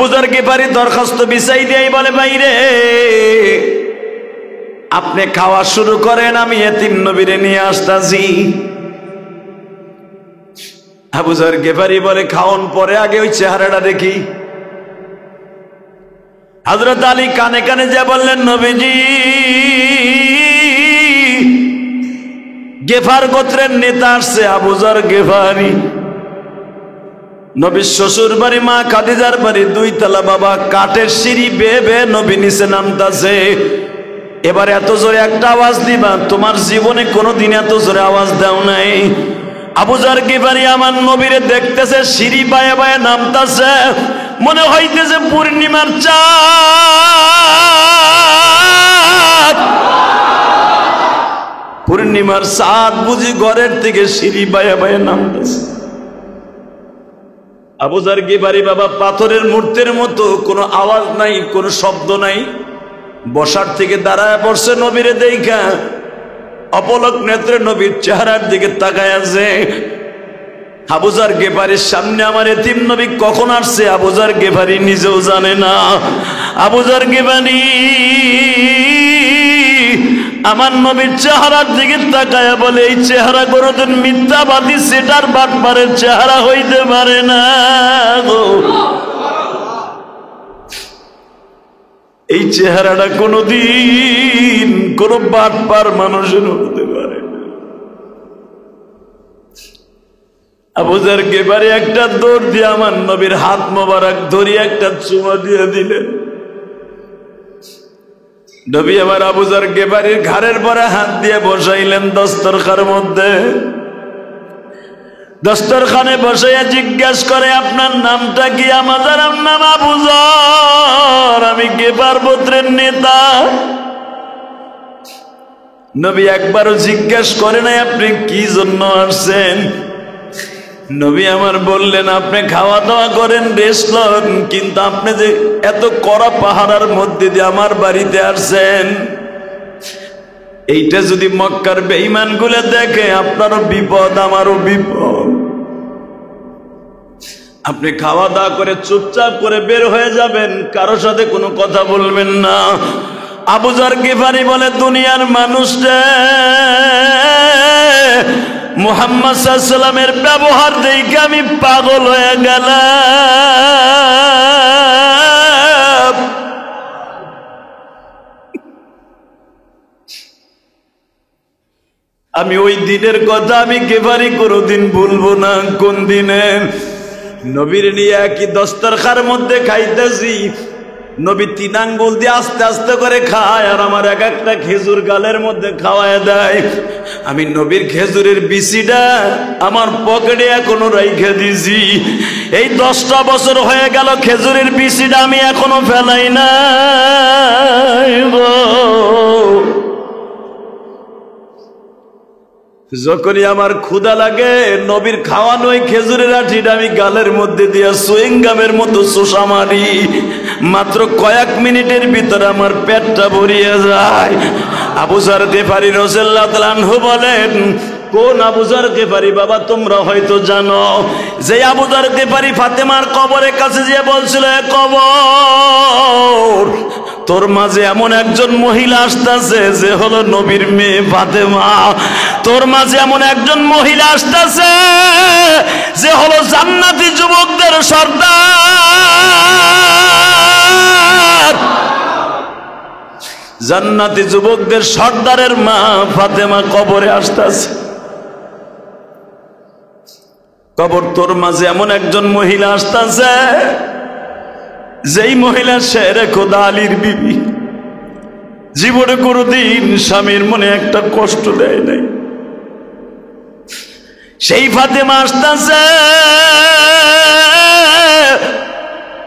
আবু যর গিফারি দরখাস্ত বিছাই দিয়ে বলে, ভাইরে আপনি খাওয়া শুরু করেন, আমি এতিম নবীরে নিয়ে আসতাছি। আবু যর গিফারি বলে, খাওন পরে, আগে ওই চেহারাটা দেখি। হযরত আলী কানে কানে যা বললেন, নবীজি গেফার গোত্রের নেতা আসছে, আবু যর গেফারি। নবীর শ্বশুর বাড়ি মা খাদিজার বাড়ি 2 তলা বাবা, কাঠের সিঁড়ি বেয়ে বেয়ে নবী নিচে নামতাছে। এবার এত জোরে একটা আওয়াজ দিবা, তোমার জীবনে কোনোদিন এত জোরে আওয়াজ দাও নাই। আবু যর গিফারি আমার নবীরে দেখতেছে, সিঁড়ি বায়ে বায়ে নামতাছে, মনে হইতেছে পূর্ণিমার চাঁদ। পূর্ণিমার চাঁদ বুঝি ঘরের থেকে সিঁড়ি বায়ে বায়ে নামতেছে। আবু যর গিফারি বাবা পাথরের মূর্তির মতো, কোনো আওয়াজ নাই, কোনো শব্দ নাই, বসার থেকে দাঁড়ায় পড়ছে নবীরে দেখা, অপলক নেত্রে নবীর চেহারার দিকে তাকায় আছে। আবু যর গিফারির সামনে আমার এতিম নবী কখন আসছে আবু যর গিফারি নিজেও জানে না। আবু যর গিফারি আমার নবীর চেহারার দিকে তাকায়া বলে, এই চেহারা কোনদিন মিথ্যাবাদী সেটার বাটপারের চেহারা হইতে পারে না গো। এই চেহারাটা কোনদিন কোন বাটপার মানুষের হতে পারে না। আবু যর গিফারি একটা দৌড় দিয়ে আমার নবীর হাত মোবারক ধরিয়ে একটা চুমা দিয়ে দিলেন। নবী আমার আবু যর গিফারির ঘাড়ের পরে হাত দিয়ে বসাইলেন দস্তরখানের মধ্যে। দস্তরখানে বসাইয়া জিজ্ঞেস করে, আপনার নামটা কি? আমার নাম আবু যর, আমি গিফার গোত্রের নেতা। নবী একবারও জিজ্ঞেস করে নাই আপনি কি জন্য আসছেন। নবী আমার বললেন, আপনি খাওয়া দাওয়া করেন, রেস্ট লন, কিন্তু আপনি যে এত কড়া পাহাড়ের মধ্যে দিয়ে আমার বাড়িতে আসছেন, এইটা যদি মক্কার বেঈমান গুলো দেখে, আপনারও বিপদ আমারও বিপদ। আপনি খাওয়া দাওয়া করে চুপচাপ করে বের হয়ে যাবেন, কারোর সাথে কোনো কথা বলবেন না। আবু যর গিফারি বলে, দুনিয়ার মানুষরা মুহাম্মদ সাল্লাল্লাহু আলাইহি ওয়াসাল্লামের ব্যবহার দেখে আমি পাগল হয়ে গেলাম। আমি ওই দিনের কথা আমি গিফারি কোনোদিন ভুলবো না। কোন দিনে নবীর নিয়ে একই দস্তরখানের মধ্যে খাইতেছি, নবী 3 আঙ্গুল দিয়ে আস্তে আস্তে করে খায়, আর আমার এক একটা খেজুর গালের মধ্যে খাওয়ায় দেয়। আমি নবীর খেজুরের বিচিটা আমার পকেটে এখনো রাইখে দিছি। এই 10টা বছর হয়ে গেল, খেজুরের বিচিটা আমি এখনো ফেলাই না। যখনই আমার ক্ষুধা লাগে, নবীর খাওয়ানো ওই খেজুরের আঠিটা আমি গালের মধ্যে দিয়া সুইংগামের মতো চোষা মারি, মাত্র কয়েক মিনিটের ভিতরে আমার পেটটা ভরিয়ে যায়। আবু যর গিফারি রাদিয়াল্লাহু তাআলা আনহু বলেন, কোন আবু যর গিফারি বাবা? তোমরা হয়তো জানো যে আবু যর গিফারি ফাতেমার কবরের কাছে যে বলছিল, কবর, তোর মাঝে এমন একজন মহিলা আসতেছে যে হলো নবীর মেয়ে ফাতেমা। তোর মাঝে এমন একজন মহিলা আসতেছে যে হলো জান্নাতি যুবকদের সর্দার। জান্নাতি যুবকদের সর্দারের মা ফাতেমা কবরে আসতেছে। কবর, তোর মাঝে এমন একজন মহিলা আসতেছে যেই মহিলা শেরে খোদা আলীর বিবি, জীবনে কোনোদিন স্বামীর মনে একটা কষ্ট দেয় নাই। সেই ফাতেমা আসতেছে,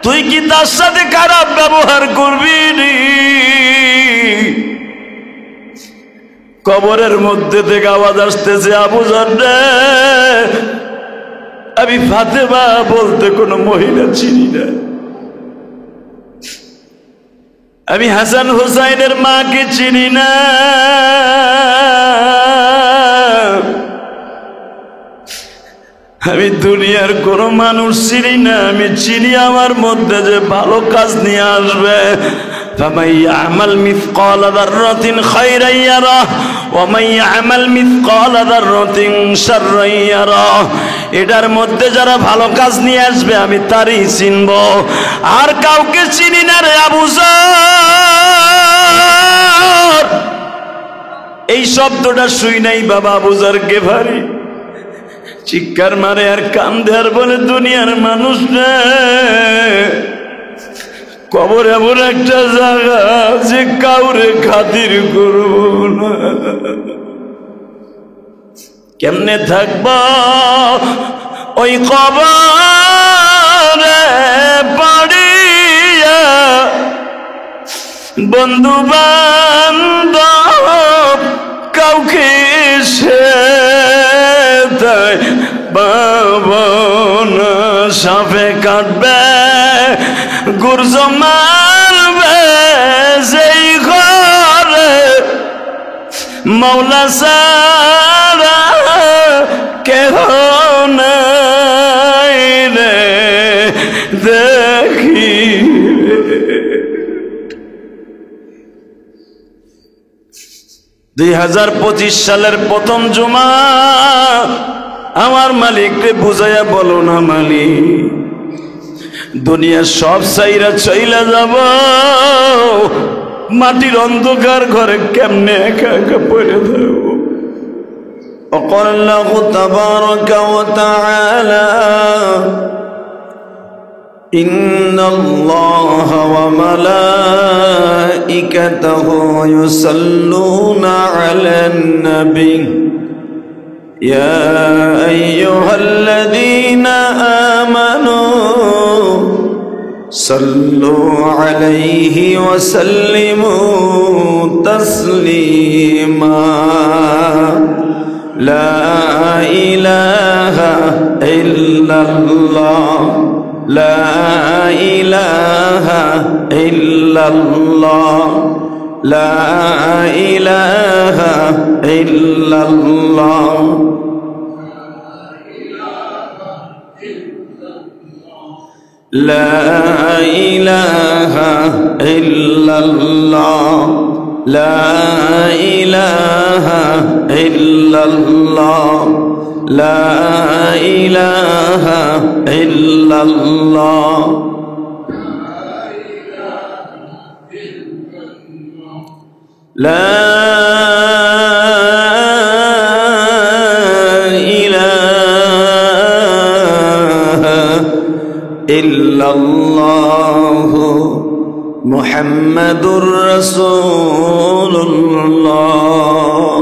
তুই কি তার সাথে খারাপ ব্যবহার করবি? কবরের মধ্যে থেকে আওয়াজ আসতেছে, আবু যর রে, আমি ফাতেমা বলতে কোনো মহিলা চিনি না। আমি হাসান হুসাইনের মাকে চিনি না। আমি দুনিয়ার কোনো মানুষ চিনি না, আমি চিনি আমার মধ্যে যে ভালো কাজ নিয়ে আসবে। فمن يعمل مثقال ذرة خيرا يره ومن يعمل مثقال ذرة شرا يره। এটার মধ্যে যারা ভালো কাজ নিয়ে আসবে আমি তারই চিনব, আর কাউকে চিনি না রে আবু যর। এই শব্দটা শুই নাই বাবা আবু যর গেফারি চিৎকার মারে আর কান্দে আর বলে, দুনিয়ার মানুষ রে, কবর এমন একটা জায়গা যে কাউরে খাতির করব না। কেমনে থাকব ওই কবরে পড়িয়া, বন্ধু বান্ধব কাউকে সে তাই বাবনা, সাপে কাটবে গুর্জ মারবে যেই ঘরে মৌলা সারা কেহ নাই রে দেখি। 2025 সালের প্রথম জুমা, আমার মালিককে বুঝাইয়া বলো না মালিক, দুনিয়ার সব চাইরা চইলা যাব, মাটির অন্ধকার ঘরে কেমনে একা একা পড়ে থাকবো। وقال الله تبارك وتعالى إن الله وملائكته يصلون على النبي يا أيها الذين آمنوا صلوا عليه وسلموا تسليما لا إله إلا الله لا إله إلا الله لا إله إلا الله لا إله إلا الله لا إله إلا الله لا إله إلا الله لا إله إلا الله محمد رسول الله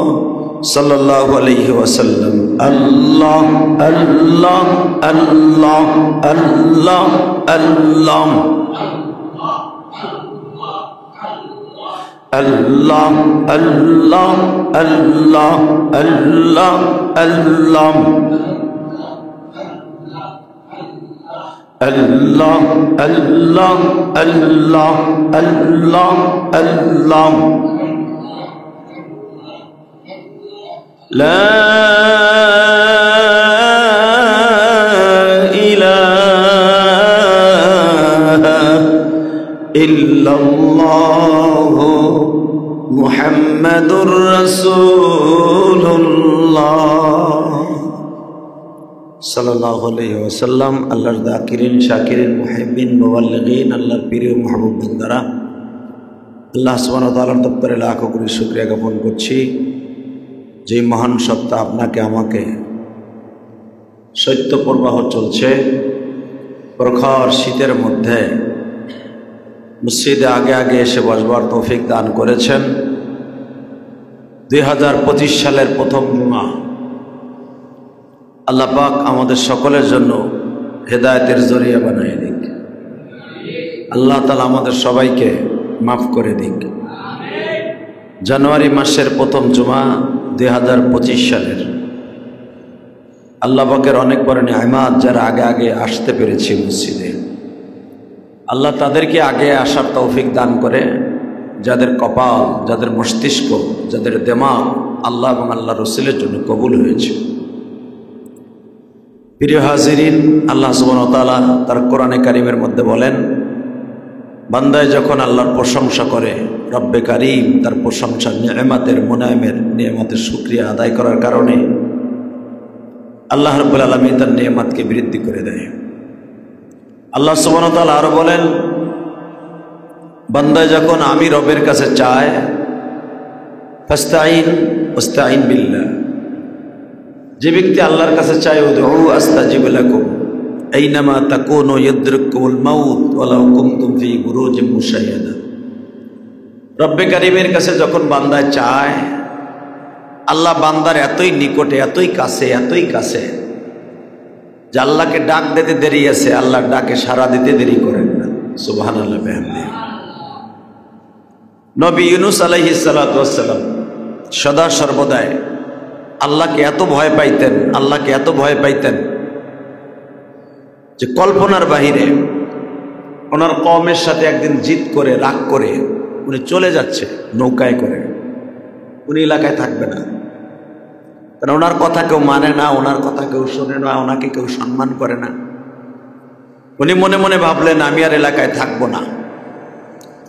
صلى الله عليه وسلم الله الله الله الله الله الله الله الله الله الله الله الله الله الله الله لا إله إلا الله محمد رسول الله সাল্লাল্লাহু আলাইহি ওয়াসাল্লাম। আল্লাহর যাকিরিন শাকিরিন মুহিব্বিন মুবাল্লিগিন, আল্লাহর প্রিয় মাহবুব বান্দারা, আল্লাহ সুবহানাহু ওয়া তাআলার দরবারে লাখো কোটি শুকরিয়া জ্ঞাপন করছি যে মহান সত্তা আপনাকে আমাকে শৈত্য প্রবাহ চলছে, প্রখর শীতের মধ্যে মসজিদে আগে আগে এসে বসবার তৌফিক দান করেছেন। 2025 সালের প্রথম জুমা, আল্লাহ পাক আমাদের সকলের জন্য হেদায়েতের জরিয়া বানিয়ে দিক। আল্লাহ তাআলা আমাদের সবাইকে মাফ করে দিক। জানুয়ারি মাসের প্রথম জুমা 2025 সালের, আল্লাহ পাকের অনেক বড় নিয়ামত, যারা আগে আগে আসতে পেরেছি মসজিদে, আল্লাহ তাদেরকে আগে আসার তৌফিক দান করে। যাদের কপাল, যাদের মস্তিষ্ক, যাদের দিমাগ আল্লাহ এবং আল্লাহ রসুলের জন্য কবুল হয়েছে, প্রিয় হাজিরিন, আল্লাহ সুবহানাহু ওয়া তাআলা তার কোরআনে কারীমের মধ্যে বলেন, বান্দায় যখন আল্লাহর প্রশংসা করে, রব্বে কারীম তার প্রশংসা নিয়ামতের মুনাইমের নিয়ামতের শুকরিয়া আদায় করার কারণে আল্লাহ রাব্বুল আলামিন তার নিয়ামতকে বৃদ্ধি করে দেয়। আল্লাহ সুবহানাহু ওয়া তাআলা আরো বলেন, বান্দায় যখন আমি রবের কাছে চায়, ফাস্তাইন ওয়াস্তাইন বিল্লাহ, যে ব্যক্তি আল্লাহর কাছে চায়, উদউ আস্তাজিব লাকুম আইনামা তাকুনু ইয়াদরিকুমুল মাউত ওয়ালাউ কুনতুম ফি বুরুজিম মুশাইয়াদা। রব্বে কারীমের কাছে যখন বান্দায় চায়, আল্লাহ বান্দার এতই নিকটে, এতই কাছে যে আল্লাহকে ডাক দিতে দেরি আছে, আল্লাহর ডাকে সাড়া দিতে দেরি করেন না। সুবহানাল্লাহ বিহামদিহি। নবী ইউনূস আলাইহিস সালাতু ওয়াস সালাম সদা সর্বদাই আল্লাহকে এত ভয় পাইতেন যে কল্পনার বাহিরে। ওনার কওমের সাথে একদিন জিদ করে, রাগ করে উনি চলে যাচ্ছে নৌকায় করে, উনি এলাকায় থাকবে না, কারণ ওনার কথা কেউ মানে না, ওনার কথা কেউ শোনে না, ওনাকে কেউ সম্মান করে না। উনি মনে মনে ভাবলেন, আমি আর এলাকায় থাকবো না।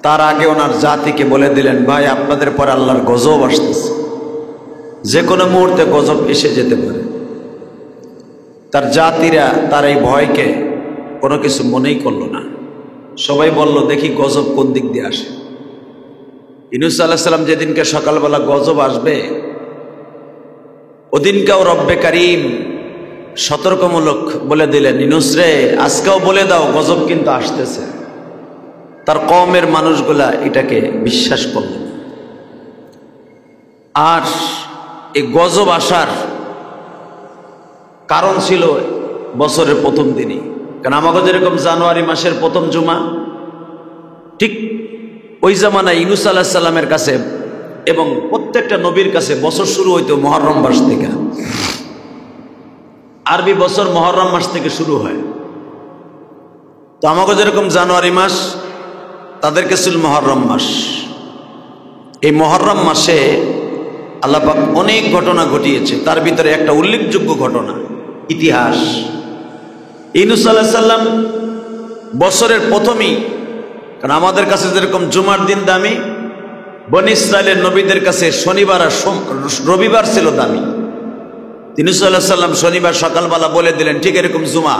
তার আগে ওনার জাতিকে বলে দিলেন, ভাই আপনাদের পরে আল্লাহর গজব আসতেছে, যে কোনো মুহূর্তে গজব এসে যেতে পারে। তার জাতিরা তার এই ভয়কে কোনো কিছু মনেই করলো না। সবাই বলল, দেখি গজব কোন দিক দিয়ে আসে। ইউনূস আলাইহিস সালাম যেদিনকে সকালবেলা গজব আসবে, ওদিনকেও রব্বে কারীম সতর্কমূলক বলে দিলেন, ইউনূস রে, আজকেও বলে দাও গজব কিন্তু আসতেছে। তার কওমের মানুষগুলা এটাকে বিশ্বাস করল। আর এই গজব আসার কারণ ছিল বছরের প্রথম দিনই, কারণ আমাকে যেরকম জানুয়ারি মাসের প্রথম জুমা, ঠিক ওই জামানায় ইউনূস আলাইহিস সালামের কাছে এবং প্রত্যেকটা নবীর কাছে বছর শুরু হইতো মুহররম মাস থেকে। আরবি বছর মুহররম মাস থেকে শুরু হয়। তো আমাকে যেরকম জানুয়ারি মাস, তাদের কাছে ছিল মুহররম মাস। এই মুহররম মাসে আল্লাহ পাক অনেক ঘটনা ঘটিয়েছে। তার ভিতরে একটা উল্লেখযোগ্য ঘটনা, ইতিহাস। ইউনূস আলাইহিস সালাম বছরের প্রথমেই, কারণ আমাদের কাছে যেরকম জুমার দিন দামি, বনী ইসরাইলের নবীদের কাছে শনিবার আর রবিবার ছিল দামি। ইউনূস আলাইহিস সালাম শনিবার সকালবেলা বলে দিলেন, ঠিক এরকম জুমা,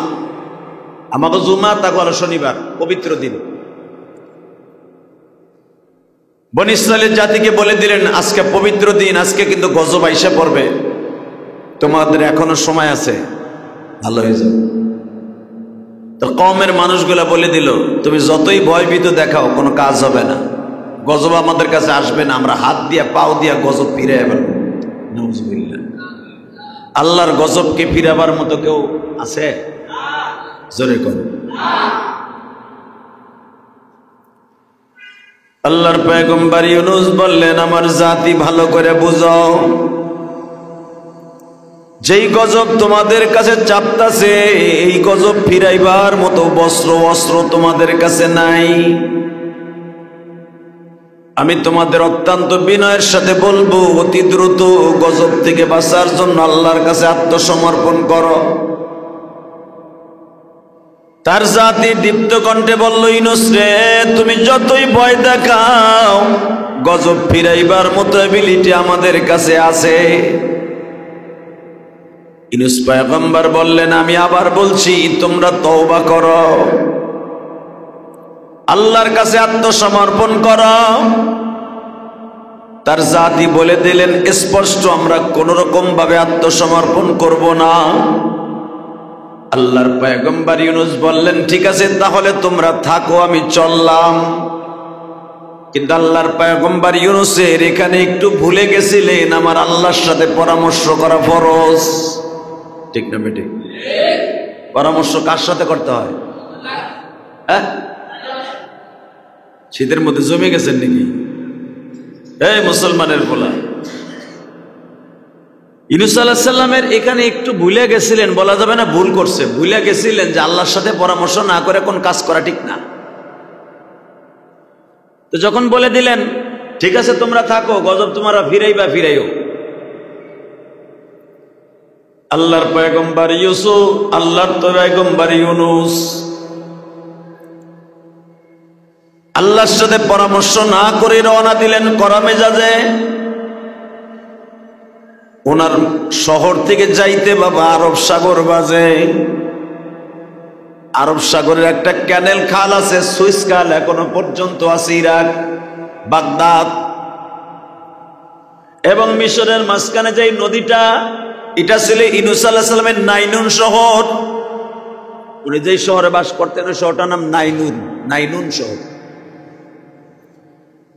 আমাকে জুমা তাকে হলো শনিবার, পবিত্র দিন। বনী ইসরাইলের জাতিকে বলে দিলেন, আজকে পবিত্র দিন, আজকে কিন্তু গজব আইসা পড়বে, তোমাদের এখনো সময় আছে, ভালো হয়ে যাবে। তো কওমের মানুষগুলা বলে দিল, তুমি যতই ভয়ভীত দেখাও কোনো কাজ হবে না, গজব আমাদের কাছে আসবে না, আমরা হাত দিয়া পাও দিয়া গজব ফিরে ফেলব। নাউযুবিল্লাহ। আল্লাহর গজবকে ফিরাবার মতো কেউ আছে? জোরে কর। আল্লাহর পয়গম্বর ইউনূস বললেন, আমার জাতি ভালো করে বুঝাও, যেই গজব তোমাদের কাছে চাপতাছে, এই গজব ফিরাইবার মতো অস্ত্র তোমাদের কাছে নাই। আমি তোমাদের অত্যন্ত বিনয়ের সাথে বলবো, অতি দ্রুত গজব থেকে বাঁচার জন্য আল্লাহর কাছে আত্মসমর্পণ করো। তার জাতি দীপ্ত কণ্ঠে বলল, ইউনূস রে, তুমি যতই ভয় দেখাও, গজব ফিরাইবার মতো এবিলিটি আমাদের কাছে আছে। ইউনূস পয়গম্বর বললেন, আমি আবার বলছি, তোমরা তওবা করো, আল্লাহর কাছে আত্মসমর্পণ করো। তার জাতি বলে দিলেন স্পষ্ট, আমরা কোন রকম ভাবে আত্মসমর্পণ করব না। আল্লাহর পয়গম্বর ইউনূস বললেন, ঠিক আছে, তাহলে তোমরা থাকো, আমি চললাম। কিন্তু আল্লাহর পয়গম্বর ইউনূসের এখানে একটু ভুলে গেছিলেন, আমার আল্লাহর সাথে পরামর্শ করা ফরজ। ঠিক না বেটি? পরামর্শ কার সাথে করতে হয়? হ্যাঁ, শীতের মধ্যে জমে গেছেন নাকি? এই মুসলমানের বলা, ইউনূস আলাইহিস সালামের এখানে একটু ভুলে গেছিলেন, বলা যাবে না ভুল করছে, ভুলে গেছিলেন যে আল্লাহর সাথে পরামর্শ না করে কোন কাজ করা ঠিক না। তো যখন বলে দিলেন, ঠিক আছে তোমরা থাকো, গজব তোমরা ফিরাইও, আল্লাহর পয়গম্বর ইউসুফ, আল্লাহর পয়গম্বর ইউনুস আল্লাহর সাথে পরামর্শ না করে রওনা দিলেন কড়া মেজাজে। ওনার শহর থেকে যাইতে বাবা আরব সাগর বাজে। আরব সাগরের একটা ক্যানেল খাল আছে, সুইস খাল, এখনো পর্যন্ত আছে ইরাক, বাগদাদ এবং মিশরের মাঝখানে যে নদীটা, এটা ছিল ইউনূস আলাইহিস সালামের নাইনুন শহর। উনি যেই শহরে বাস করতেন ওই শহরটার নাম নাইনুন, নাইনুন শহর।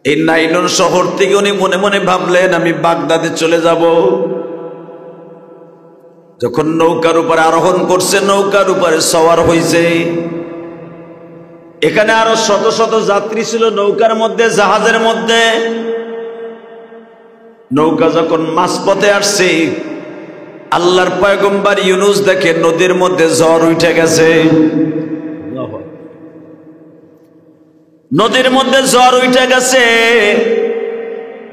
এই নাইনুন শহর থেকে উনি মনে মনে ভাবলেন আমি বাগদাদে চলে যাব। যখন নৌকার উপরে আরোহণ করছে, নৌকার উপরে সওয়ার হয়েছে, এখানে আরো শত শত যাত্রী ছিল নৌকার মধ্যে, জাহাজের মধ্যে। নৌকা যখন মাঝপথে আসছে, আল্লাহর পয়গম্বর ইউনুস দেখে নদীর মধ্যে ঝড় উঠে গেছে। নদীর মধ্যে ঝড় উঠে গেছে,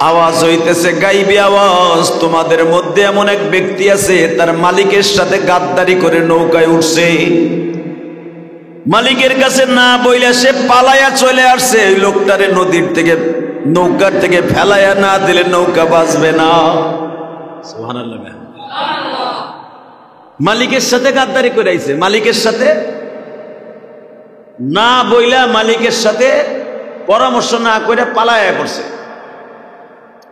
আওয়াজ হইতেছে, গাইবি আওয়াজ, তোমাদের মধ্যে এমন এক ব্যক্তি আছে তার মালিকের সাথে গাদ্দারি করে নৌকায় উঠছে। মালিকের কাছে না বইলে সে পালায়া চলে আসছে। এই লোকটারে নদীর থেকে, নৌকার থেকে ফেলায়া না দিলে নৌকা বাঁচবে না। সুবহানাল্লাহ। মালিকের সাথে গাদ্দারি করে আইছে, মালিকের সাথে না বইলা, মালিকের সাথে পরামর্শ না করে পালায়া পড়ছে।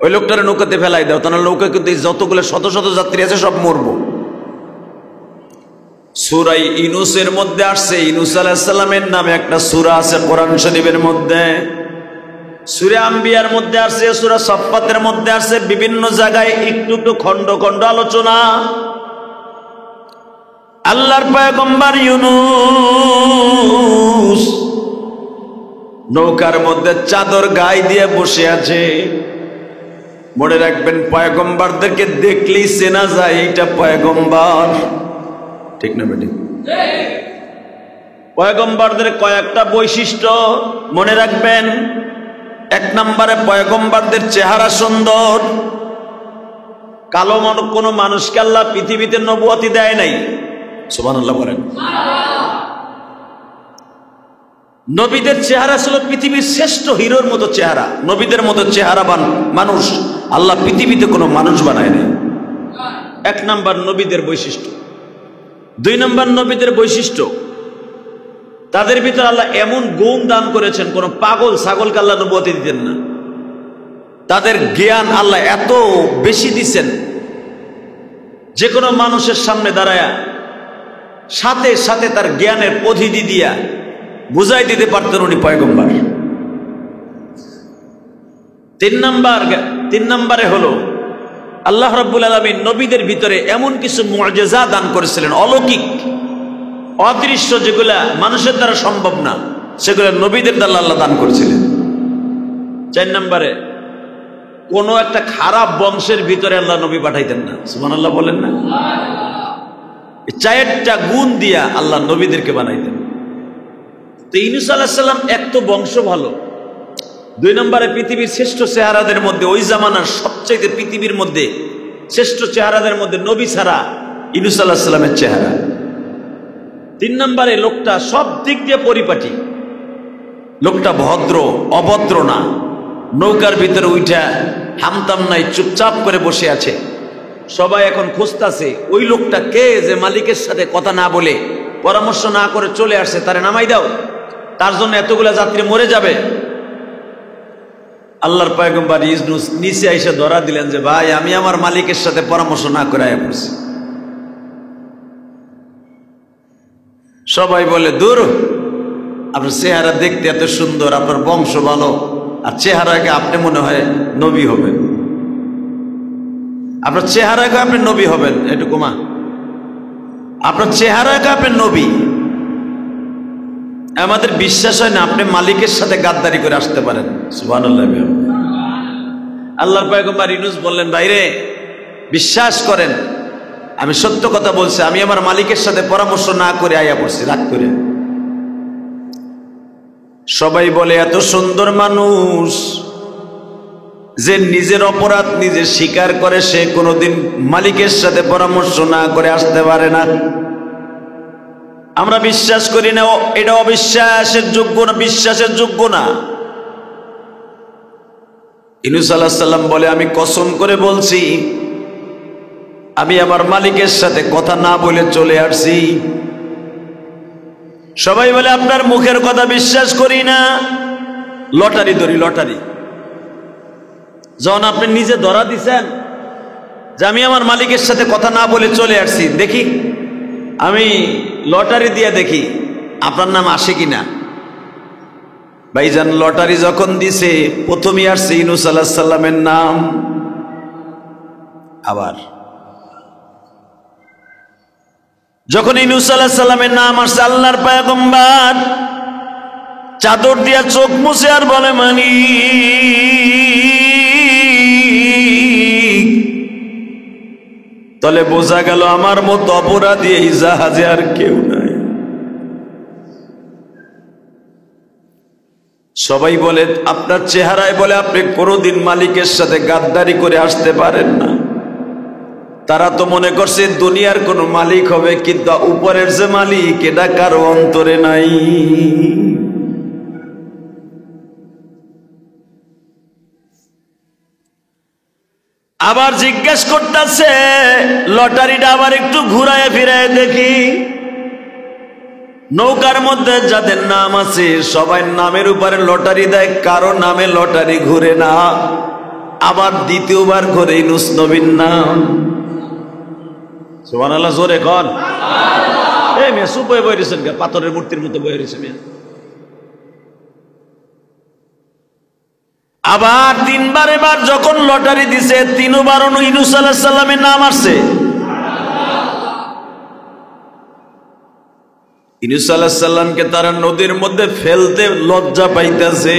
ওই লোকটারে নৌকাতে ফেলাই দাও, তাহলে নৌকা কিন্তু যতগুলো শত শত যাত্রী আছে সব মরবো। সূরা ইউনূসের মধ্যে আসছে, ইউনূস আলাইহিস সালামের নামে একটা সূরা আছে কোরআন শরীফের মধ্যে। সূরা আম্বিয়ার মধ্যে আসছে, সূরা সাফফাতের মধ্যে আসছে, বিভিন্ন জায়গায় একটু একটু খণ্ড খণ্ড আলোচনা। আল্লাহর পয়গম্বর ইউনূস নৌকার মধ্যে চাদর গায়ে দিয়ে বসে আছে। মনে রাখবেন, পয়গম্বরদেরকে দেখলেই চেনা যায় এটা পয়গম্বর, ঠিক না বেটি? পয়গম্বরদের কয়েকটা বৈশিষ্ট্য মনে রাখবেন। এক নম্বরে, পয়গম্বরদের চেহারা সুন্দর। কালো কোন মানুষকে আল্লাহ পৃথিবীতে নবুয়তি দেয় নাই। সুবহানাল্লাহ বলেন। নবীদের চেহারা ছিল পৃথিবীর শ্রেষ্ঠ হিরোর মতো চেহারা। নবীদের মতো চেহারাবান মানুষ আল্লাহ পৃথিবীতে কোনো মানুষ বানায় নাই। এক নাম্বার নবীদের বৈশিষ্ট্য। দুই নাম্বার নবীদের বৈশিষ্ট্য, তাদের ভিতরে আল্লাহ এমন গুণ দান করেছেন, কোন পাগল ছাগলকে আল্লাহ নবুয়তি দিতেন না। তাদের জ্ঞান আল্লাহ এত বেশি দিচ্ছেন, যে কোনো মানুষের সামনে দাঁড়ায়া সাথে সাথে তার জ্ঞানের পরিধি দিয়া বুঝাই দিতে পারতেন উনি পয়গম্বর। তিন নম্বরে হলো, আল্লাহ রাব্বুল আলামিন নবীদের ভিতরে এমন কিছু মুআজিজা দান করেছিলেন, অলৌকিক, অদৃশ্য, যেগুলা মানুষের দ্বারা সম্ভব না, সেগুলো নবীদের দ্বারা আল্লাহ দান করেছিলেন। 4 নম্বরে, কোন একটা খারাপ বংশের ভিতরে আল্লাহ নবী পাঠাইতেন না। সুবহানাল্লাহ বলেন না? 4টা গুণ দিয়া আল্লাহ নবীদেরকে বানাইতেন। তো ইউনূস আলাইহিস সালাম এক তো বংশ ভালো, 2 নম্বরে পৃথিবীর শ্রেষ্ঠ চেহারাদের মধ্যে, ওই জামানার সবচেয়ে পৃথিবীর মধ্যে শ্রেষ্ঠ চেহারাদের মধ্যে নবী ছাড়া ইউনূস আলাইহিস সালামের চেহারা। 3 নম্বরে, লোকটা সব দিক দিয়ে পরিপাটি, লোকটা ভদ্র, অভদ্র না। নৌকার ভিতরে উঠা হামতাম নাই, চুপচাপ করে বসে আছে। সবাই এখন খুঁজতেছে ওই লোকটা কে, যে মালিকের সাথে কথা না বলে, পরামর্শ না করে চলে আসছে, তারে নামাই দাও, তার জন্য এতগুলা যাত্রী মরে যাবে। আল্লাহর পয়গম্বর ইউনূস নিচে এসে ধরা দিলেন যে, ভাই আমি আমার মালিকের সাথে পরামর্শ না করে আয়া পড়ছি। সবাই বলে, দূর, আপনার চেহারা দেখতে এত সুন্দর, আপনার বংশ ভালো, আর চেহারাকে আপনি মনে হয় নবী হবেন, আপনার চেহারাকে আপনি নবী হবেন, এটুকু মা, আপনার চেহারাকে আপনি নবী। আমাদের বিশ্বাস হয় না আপনি মালিকের সাথে গাদ্দারি করে আসতে পারেন। সুবহানাল্লাহ। আল্লাহর পয়গম্বর ইউনূস বললেন, ভাইরে বিশ্বাস করেন, আমি সত্য কথা বলছি, আমি আমার মালিকের সাথে পরামর্শ না করে আয়া পড়ছি, রাগ করে। সবাই বলে, এত সুন্দর মানুষ যে নিজের অপরাধ নিজে স্বীকার করে সে কোনোদিন মালিকের সাথে পরামর্শ না করে আসতে পারে না। আমরা বিশ্বাস করি না, এটা অবিশ্বাসের যোগ্য না, বিশ্বাসের যোগ্য না। ইউনূস আলাইহিস সালাম বলে, আমি কসম করে বলছি আমি আমার মালিকের সাথে কথা না বলে চলে আসছি। সবাই বলে আপনার মুখের কথা বিশ্বাস করি না। লটারি ধরি, লটারি যখন আপনি নিজে ধরা দিছেন যে আমি আমার মালিকের সাথে কথা না বলে চলে আসছি, দেখি আমি লটারি দিয়ে দেখি আপনার নাম আসে কিনা। ভাইজান লটারি যখন দিছে প্রথমে আসছে ইউনূস আলাইহিস সালামের নাম। আবার যখন ইউনূস আলাইহিস সালামের নাম আসছে, আল্লাহর পয়গম্বর চাদর দিয়া চোখ মুছে আর বলে, মালিক। তাহলে বোঝা গেল আমার মতো অপরাধী এই জাহাজে আর কেউ নাই। সবাই বলে আপনার চেহারায় বলে আপনি কোনোদিন মালিকের সাথে গাদ্দারি করে আসতে পারেন না। তারা তো মনে করছে দুনিয়ার কোনো মালিক হবে, কিন্তু উপরের যে মালিক এটা কারো অন্তরে নাই। আবার জিজ্ঞেস করতেছে, লটারিটা আবার একটু ঘুরায় ফিরায় দেখি। নৌকার মধ্যে যাদের নাম আছে সবাই নামের উপরে লটারি দেয়, কারো নামে লটারি ঘুরে না। আবার দ্বিতীয়বার ঘুরে ইউনূস নবীর নাম। সুবহানাল্লাহ, জোরে কন। এই মেয়ে চুপ হয়ে বয়ে রয়েছেন, পাথরের মূর্তির মতো বয়ে রয়েছে মেয়ে। আবার তিনবার এবার যখন লটারি দিছে, তিনবার ইউনূস আলাইহিস সালামের নাম আসছে। ইউনূস আলাইহিস সালামকে তারা নদীর মধ্যে ফেলতে লজ্জা পাইতেছে,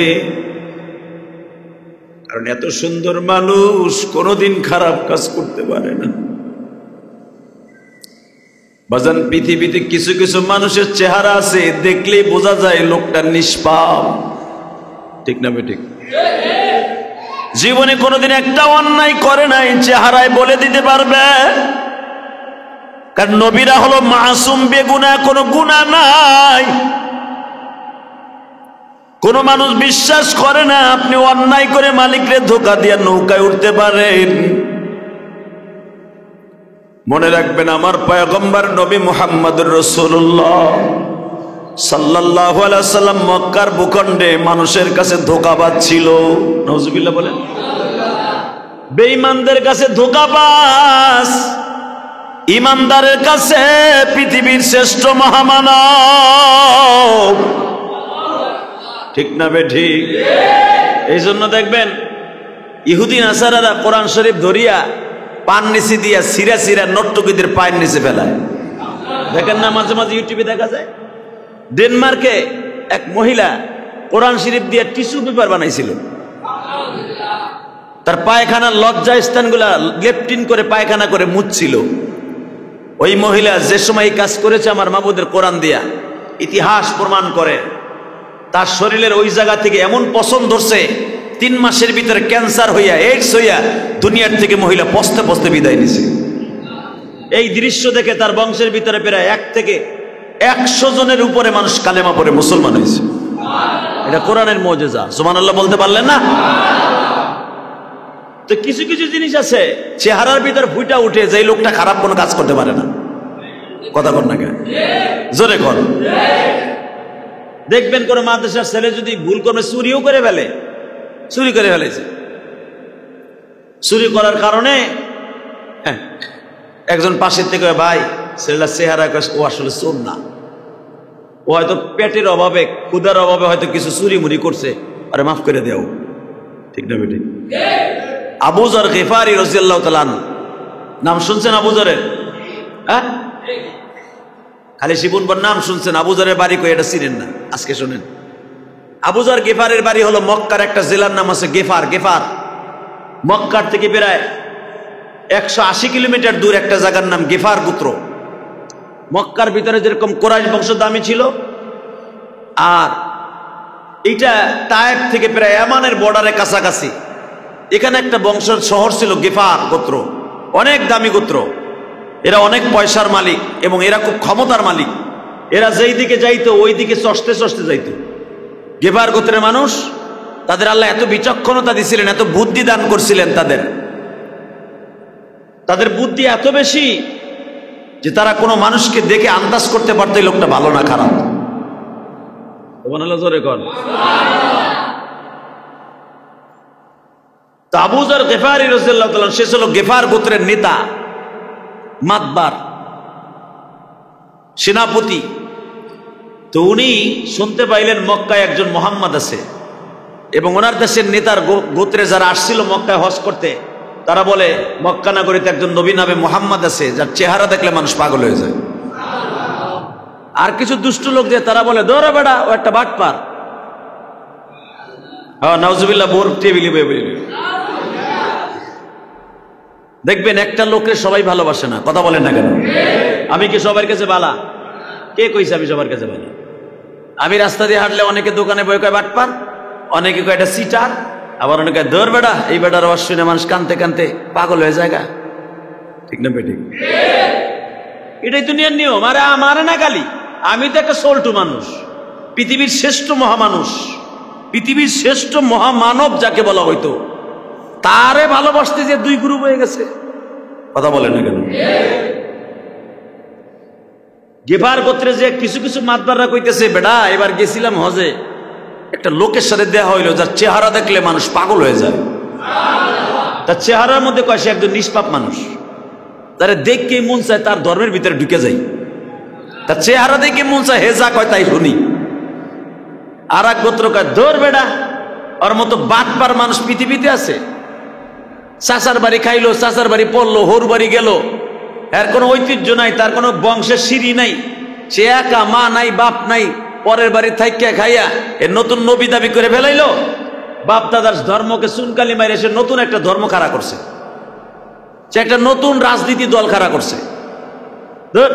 কারণ এত সুন্দর মানুষ কোনোদিন খারাপ কাজ করতে পারে না। বাজান, পৃথিবীতে কিছু কিছু মানুষের চেহারা আছে দেখলেই বোঝা যায় লোকটা নিষ্পাপ, ঠিক না বেঠিক? জীবনে কোনোদিন একটা অন্যায় করে নাই, চেহারায় বলে দিতে পারবে। কারণ নবীরা হলো মাসুম, বেগুনাহ, কোনো গুনাহ নাই। কোন মানুষ বিশ্বাস করে না আপনি অন্যায় করে মালিকরে ধোঁকা দিয়ে নৌকায় উঠতে পারেন। মনে রাখবেন, আমার পয়গম্বর নবী মুহাম্মদুর রাসূলুল্লাহ সাল্লাল্লাহু আলাইহি ওয়াসাল্লাম মক্কার ভূখণ্ডে মানুষের কাছে ধোঁকাবাজ ছিল। নাউজুবিল্লাহ বলেন। বেঈমানদের কাছে ধোঁকাবাজ, ইমানদারের কাছে পৃথিবীর শ্রেষ্ঠ মহামানব, ঠিক না বেঠিক? এই জন্য দেখবেন ইহুদি নাসারারা কোরআন শরীফ ধরিয়া পান নিচে দিয়া সিরা সিরা নর্তকীদের পায়ের নিচে ফেলায়। দেখেন না, মাঝে মাঝে ইউটিউবে দেখা যায়। ডেনমার্কে এক মহিলা কোরআন শরীফ দিয়ে টিস্যু পেপার বানাইছিল, তার পায়খানার লজ্জা স্থানগুলা লেপটিন করে পায়খানা করে মুছছিল। ওই মহিলা যে সময় এই কাজ করেছে আমার মাবুদের কোরআন দিয়া, ইতিহাস প্রমাণ করে তার শরীরের ওই জায়গা থেকে এমন পছন্দ ধরছে, 3 মাসের ভিতরে ক্যান্সার হইয়া, এইডস হইয়া দুনিয়ার থেকে মহিলা পস্তে পস্তে বিদায় নিছে। এই দৃশ্য দেখে তার বংশের ভিতরে প্রায় 1 থেকে 100 জনের উপরে মানুষ কালেমা পড়ে মুসলমান হয়েছে। এটা কোরআনের মুজিজা। সুবহানাল্লাহ বলতে পারলেন না? তো কিছু কিছু জিনিস আছে চেহারার ভিতর ফুটা উঠে যে লোকটা খারাপ কোনো কাজ করতে পারে না। কথা বল না কেন? জোরে কর। দেখবেন কোন মাদ্রাসার ছেলে যদি ভুল করে চুরিও করে ফেলে, চুরি করে ফেলেছে, চুরি করার কারণে একজন পাশের থেকে, ভাই ছেলেটা চেহারা, ও আসলে চোর না, ও হয়তো পেটের অভাবে, ক্ষুধার অভাবে হয়তো কিছু চুরি মুড়ি করছে, আরে মাফ করে দেও, ঠিক না বেটি? আবু যর গিফারি রাদিয়াল্লাহু তাআলা আনহু, নাম শুনছেন আবু যরের? হ্যাঁ, খালি শিবুনবর নাম শুনছেন, আবু যরের বাড়ি কই এটা চিনেন না, আজকে শুনেন। আবু যর গিফারের বাড়ি হলো মক্কার একটা জেলার নাম আছে গেফার। গেফার মক্কার থেকে প্রায় 180 কিলোমিটার দূর একটা জায়গার নাম গেফার গোত্র। মক্কার ভিতরে যেরকম কুরাইশ বংশ দামি ছিল, আর এটা তায়েফ থেকে প্রায় ইয়ামানের বর্ডারে কাছাকাছি। এখানে একটা বংশের শহর ছিল গেফার গোত্র, অনেক দামি গোত্র, এরা অনেক পয়সার মালিক এবং এরা খুব ক্ষমতার মালিক। এরা যেই দিকে যাইতো ওই দিকে চষতে চষতে যাইতো। গেফার গোত্রের মানুষ, তাদের আল্লাহ এত বিচক্ষণতা দিছিলেন, এত বুদ্ধি দান করছিলেন, তাদের বুদ্ধি এত বেশি যে তারা কোনো মানুষকে দেখে আন্দাজ করতে পারতো এই লোকটা ভালো না খারাপ। জোরে কর। তো আবু যর গেফারি রাদিয়াল্লাহু তাআলা, সে ছিল গেফার গোত্রের নেতা, মাতবার, সেনাপতি। তো উনি শুনতে পাইলেন মক্কায় একজন মুহাম্মদ আছে এবং ওনার দেশের নেতার গোত্রে যারা আসছিল মক্কায় হজ করতে, তারা বলে মক্কা নগরীতে একজন নবী নামে মুহাম্মদ আছে যার চেহারা দেখলে মানুষ পাগল হয়ে যায়। আর কিছু দুষ্ট লোক যে তারা বলে দৌড়া বেড়া, ও একটা বাটপার। হ্যাঁ, নাউজুবিল্লাহ, বোর টেবিলি বলে। দেখবেন একটা লোকের সবাই ভালোবাসে না, কথা বলেন না কেন? আমি কি সবার কাছে বালা? কে কইছে আমি সবার কাছে বালা? আমি রাস্তা দিয়ে হাঁটলে অনেকে দোকানে বই কয় বাটপার, অনেকে কয় এটা সিটার, আবার অনেকে দৌড় বেড়া। এই বেটার আওয়াজ শুনে মানুষ কানতে কানতে পাগল হয়ে যায়। ঠিক না বেঠিক? এটাই দুনিয়ার নিয়ম। আরে আমারে না গালি, আমি তো একটা সোলটু মানুষ, পৃথিবীর শ্রেষ্ঠ মহামানুষ, পৃথিবীর শ্রেষ্ঠ মহামানব যাকে বলা হইতো, তারে ভালোবাসতে যে দুই গ্রুপ হয়ে গেছে। কথা বলেন না কেন? গেফার গোত্রে যে কিছু কিছু মাতবাররা কইতেছে, বেটা এবার গেছিলাম হজে, একটা লোকের সাথে দেখা হইলো যার চেহারা দেখলে মানুষ পাগল হয়ে যায়। তার চেহারার মধ্যে কয় সে একজন নিষ্পাপ মানুষ, তারে দেখকে মন চায় তার ধর্মের ভিতরে ঢুকে যাই। তার চেহারা দেখে মন চায় হে যা কয় তাই শুনি। আর এক গোত্র কয় ধর বেড়া, ওর মতো বাটপার মানুষ পৃথিবীতে আছে। চাচার বাড়ি খাইলো, চাচার বাড়ি পড়লো, হোর বাড়ি গেল, এর কোনো ঐতিহ্য নাই, তার কোনো বংশের সিঁড়ি নাই, সে একা, মা নাই, বাপ নাই, পরের বাড়ি থাইকা খাইয়া এর নতুন নবী দাবি করে ফেলাইলো। বাপ দাদার ধর্মকে চুনকালি মাইরে সে নতুন একটা ধর্ম খাড়া করছে, সে একটা নতুন রাজনীতি দল খাড়া করছে। ধর,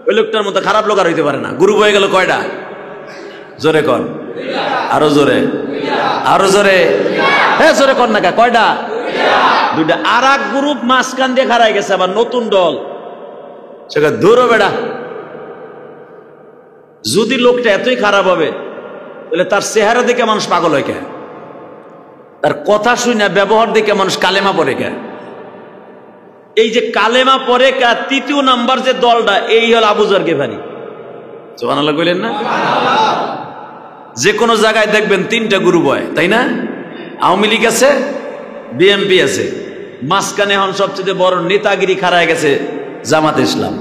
ওই লোকটার মতো খারাপ লোক আর হইতে পারে না। গ্রুপ হয়ে গেল কয়টা? জোরে কর, আরো জোরে, আরো জোরে, হ্যাঁ জোরে কর না। কয়টা? দুইটা। আর এক গ্রুপ মাঝখান দিয়ে খাড়াই গেছে, আবার নতুন দল। সেটা দূর বেড়া। যদি লোকটা এতই খারাপ হবে তাহলে তার চেহারা দেখে মানুষ পাগল হয় কে? তার কথা শুনে, ব্যবহার দেখে মানুষ কালেমা পড়ে কে? এই যে কালেমা পড়ে কে, তৃতীয় নাম্বার যে দলটা, এই হল আবু যর গেফারি। সুবহানাল্লাহ কইলেন না? যে কোনো জায়গায় দেখবেন তিনটা গ্রুপ হয়, তাই না? আওয়ামী লীগ আছে, বিএনপি আছে, মাঝখানে এখন সবচেয়ে বড় নেতাগিরি খাড়ায় গেছে জামাত ইসলাম।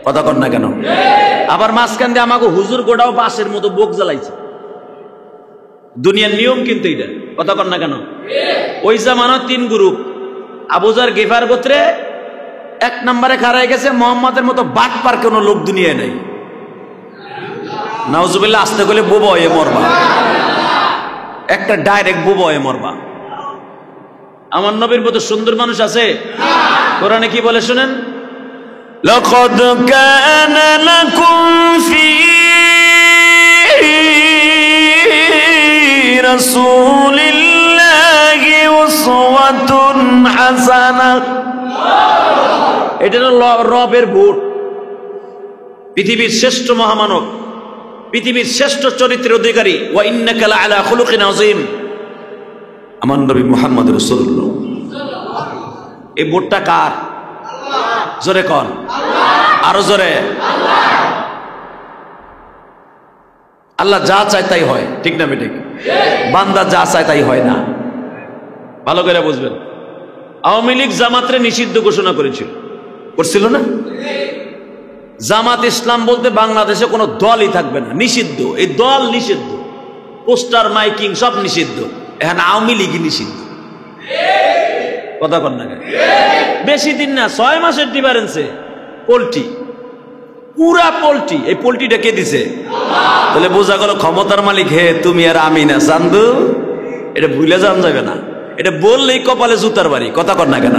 কথা কর না কেন? আবার মাঝখান দিয়ে আমাকে হুজুর গোড়াও বাসের মতো বোক জ্বালাইছে। দুনিয়ার নিয়ম কিন্তু এটা। কথা কর না কেন? ওই জামানোর তিন গ্রুপ। আবু যর গেফার গোত্রে এক নম্বরে খাড়ায় গেছে মোহাম্মদের মতো বাটপার কোনো লোক দুনিয়ায় নাই। নাউজুবিল্লাহ, আসতে গেলে বোবা হয়ে মরবা, একটা ডাইরেক্ট বোবা হয়ে মরবা। আমার নবীর মতো সুন্দর মানুষ আছে? কোরআনে কি বলে শুনেন? লাকাদ কানা লাকুম ফি রাসূলিল্লাহি উসওয়াতুন হাসানাহ। এটা হলো রবের ভোট। পৃথিবীর শ্রেষ্ঠ মহামানব, পৃথিবীর শ্রেষ্ঠ চরিত্রের অধিকারী, ওয়া ইন্নাকা লাআলা খুলুকিন আযীম, আমার নবী মুহাম্মদ রাসূলুল্লাহ। এই ভোটটা কার? জোরে কর, আরো জোরে। আল্লাহ যা চায় তাই হয়, ঠিক না বেঠিক? বান্দা যা চায় তাই হয় না। ভালো করে বুঝবেন। আওয়ামী লীগ জামাতরে নিষিদ্ধ ঘোষণা করেছিল, করছিল না? জামাত ইসলাম বলতে বাংলাদেশে কোনো দলই থাকবে না, নিষিদ্ধ। এই দল নিষিদ্ধ, পোস্টার মাইকিং সব নিষিদ্ধ। এখন আওয়ামী লীগই নিষিদ্ধ। কথা কর না? বেশি দিন না, 6 মাসের ডিফারেন্সে পোল্ট্রি, পুরা পোল্ট্রি। এই পোল্ট্রিটা কে দিছে? তাহলে বোঝা গেল ক্ষমতার মালিক হে তুমি আর আমি না, চান্দু। এটা ভুলে যান যাবে না, এটা বললেই কপালে জুতার বাড়ি। কথা কর না কেন?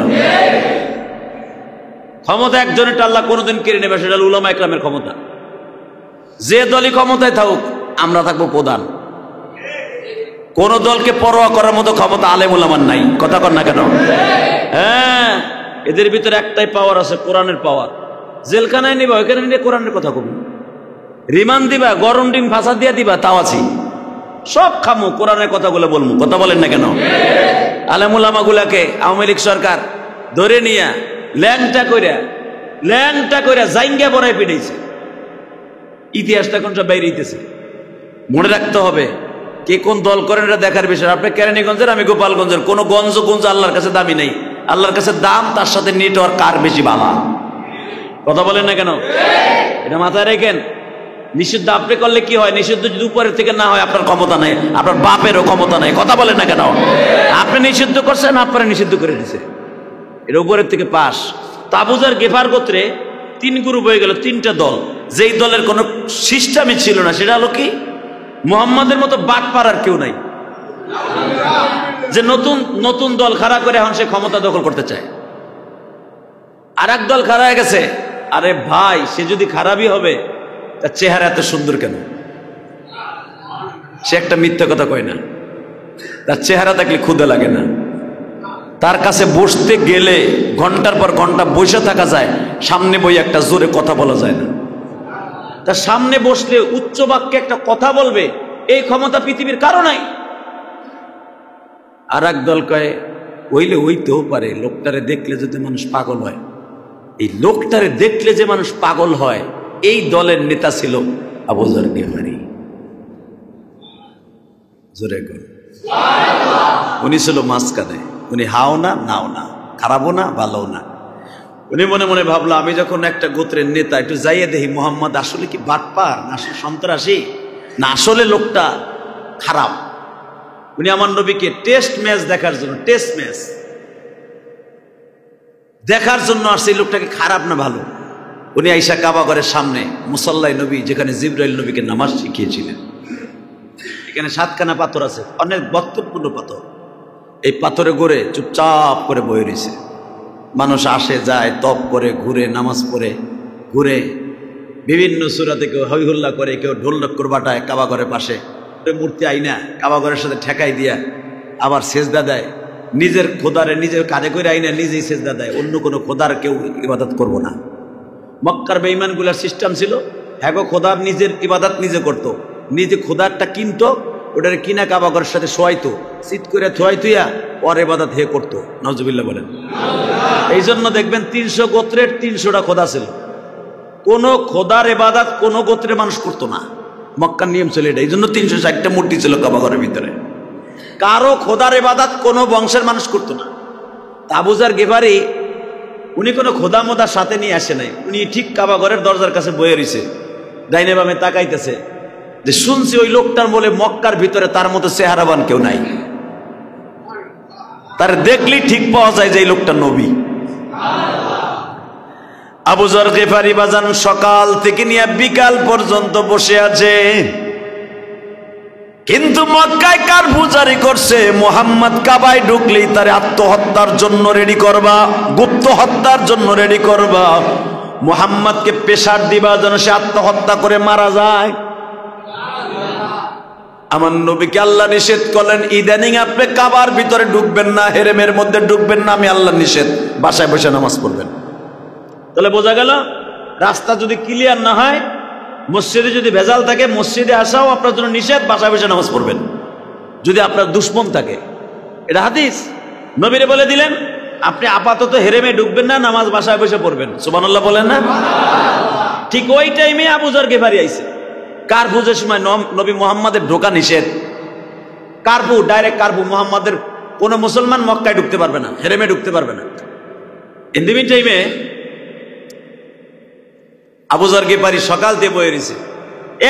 ক্ষমতা একজনের আল্লাহ কোনোদিন কেড়ে নেবে, সেটা উলামা ইকরামের ক্ষমতা। যে দলই ক্ষমতায় থাকুক, আমরা থাকবো প্রধান। কোন দলকে পরোয়া করার মতো ক্ষমতা আলেম উলামার নাই। কথা কর না কেন? হ্যাঁ, এদের ভিতরে একটাই পাওয়ার আছে, কোরআনের পাওয়ার। জেলখানায় নিবা, ওইখানে নিয়ে কোরআনের কথা কবি, রিমান্ড দিবা, গরম ডিম ফাঁসা দিয়া দিবা, তাও আছি, সব খামু, কোরআনের কথাগুলো বলবো। কথা বলেন না কেন? আলেম উলামা গুলাকে আওয়ামী লীগ সরকার ধরে নিয়া ল্যাংটা কইরা জাইঙ্গা বড়াই পিটাইছে। ইতিহাসটা কোনটা বাইরে হইতেছে, মনে রাখতে হবে কে কোন দল করেন এটা দেখার বিষয়। আপনি কেরানীগঞ্জের, আমি গোপালগঞ্জের, কোন গঞ্জ আল্লাহর কাছে দামি নেই। আল্লাহর কাছে দাম, তার সাথে নেটওয়ার্ক কার বেশি বালা। কথা বলেন না কেন? এটা মাথায় রেখেন। নিষিদ্ধ আপনি করলে কি হয়? নিষিদ্ধ যদি উপরের থেকে না হয়, আপনার ক্ষমতা নাই, আপনার বাপেরও ক্ষমতা নাই। কথা বলেন না কেন? আপনি নিষিদ্ধ করছেন, আপনারা নিষিদ্ধ করে দিছে, এটা উপরের থেকে পাস। আবু যর গেফার গোত্রে 3 গ্রুপ হয়ে গেল, 3টা দল। যেই দলের কোনো সিস্টেমই ছিল না, সেটা হলো কি, মুহাম্মাদের মতো বাটপার আর কেউ নাই, যে নতুন দল খাড়া করে এখন সে ক্ষমতা দখল করতে চায়। আর এক দল খাড়া হয়ে গেছে, আরে ভাই, সে যদি খারাপই হবে, তার চেহারা এত সুন্দর কেন? সে একটা মিথ্যা কথা কয় না, তার চেহারা দেখলে ক্ষুধা লাগে না, তার কাছে বসতে গেলে ঘন্টার পর ঘন্টা বসে থাকা যায়, সামনে বই একটা জোরে কথা বলা যায় না। তার সামনে বসলে উচ্চ বাক্যে একটা কথা বলবে, এই ক্ষমতা পৃথিবীর কারো নাই। আর এক দল কয়, ওইলে হইতেও পারে, লোকটারে দেখলে যদি মানুষ পাগল হয়। এই লোকটারে দেখলে যে মানুষ পাগল হয়, এই দলের নেতা ছিল আবু যর গিফারি। জোরে কর। উনি ছিল মাঝখানে, উনি হাও না নাও না, খারাপও না ভালো না। উনি মনে মনে ভাবলো, আমি যখন একটা গোত্রের নেতা, একটু যাইয়ে দেখি মোহাম্মদ আসলে কি বাটপার, না আসলে সন্ত্রাসী, না আসলে লোকটা খারাপ। উনি আমার নবীকে টেস্ট ম্যাচ দেখার জন্য আর সেই লোকটাকে খারাপ না ভালো। উনি আইসা কাবা ঘরের সামনে মুসাল্লায় নবী, যেখানে জিবরাইল নবীকে নামাজ শিখিয়েছিলেন, এখানে 7খানা পাথর আছে, অনেক বক্তব্যপূর্ণ পাথর। এই পাথরে গড়ে চুপচাপ করে বয়ে রয়েছে। মানুষ আসে যায়, তপ করে, ঘুরে, নামাজ পড়ে, ঘুরে, বিভিন্ন সূরাতে কেউ হইহুল্লা করে, কেউ ঢোল নক্কর বাটায় কাবা ঘরের পাশে, মূর্তি আইনা কাবা ঘরের সাথে ঠেকাই দিয়া আবার সেজদা দেয়। নিজের খোদারে নিজের কাঁধে করে আইনা নিজেই সেজদা দেয়, অন্য কোনো খোদার কেউ ইবাদত করব না। মক্কার বেঈমানগুলার সিস্টেম ছিল, হ্যাঁ গো, খোদার নিজের ইবাদত নিজে করত, নিজে খোদারটা কিনতো, ওটার কিনা কাবা ঘরের সাথে শোয়াইতো, চিত করে থুয়া ওর ইবাদত হে করতো। নাউজুবিল্লাহ বলেন। এই জন্য দেখবেন 300 গোত্রের 300টা খোদা ছিল। কোন খোদার ইবাদত কোন গোত্রের মানুষ করতো না, মক্কার নিয়ম ছিল এটা। এই জন্য 360টা মূর্তি ছিল কাবা ঘরের ভিতরে। কারো খোদার ইবাদত কোন বংশের মানুষ করতো না। আবু যর গিফারি উনি কোনো খোদা মোদার সাথে নিয়ে আসে নাই। উনি ঠিক কাবা ঘরের দরজার কাছে বয়ে রয়েছে, ডাইনে বামে তাকাইতেছে, যে শুনছি ওই লোকটার বলে মক্কার ভিতরে তার মতো চেহারাবান কেউ নাই, তার দেখলেই ঠিক পাওয়া যায় যে এই লোকটা নবী। আবু যর গিফারি বাজান সকাল থেকে নিয়ে বিকাল পর্যন্ত বসে আছে, কিন্তু মক্কায় কার পূজারি করছে, মুহাম্মদ কাবায় ঢুকলেই তারে আত্মহত্যার জন্য রেডি করবা, গুপ্ত হত্যার জন্য রেডি করবা, মুহাম্মদকে পেশার দিবা যেন সে আত্মহত্যা করে মারা যায়। আমার নবীকে আল্লাহ নিষেধ করলেন, ইদানিং আপনি কাবার ভিতরে ঢুকবেন না, হেরেমের মধ্যে ঢুকবেন না, আমি আল্লাহ নিষেধ, বাসায় বসে নামাজ পড়বেন। তাহলে বোঝা গেল, রাস্তা যদি ক্লিয়ার না হয়, মসজিদে যদি ভেজাল থাকে, মসজিদে আসাও আপনার জন্য নিষেধ, বাসায় বসে নামাজ পড়বেন যদি আপনার দুশ্মন থাকে। এটা হাদিস, নবীরে বলে দিলেন, আপনি আপাতত হেরেমে ঢুকবেন না, নামাজ বাসায় বসে পড়বেন। সুবহানাল্লাহ বলেন না? ঠিক ওই টাইমে আবু যর গিফারি আইছে। কারফুজের সময় নবী মুহাম্মাদের ঢোকা নিষেধ, কারফু, ডাইরেক্ট কারফু, মুহাম্মাদের কোন মুসলমান মক্কায় ঢুকতে পারবে না, হেরেমে ঢুকতে পারবে না। ইন দি মিন টাইমে আবু যর গিফারি সকাল দিয়ে বয়ে রয়েছে,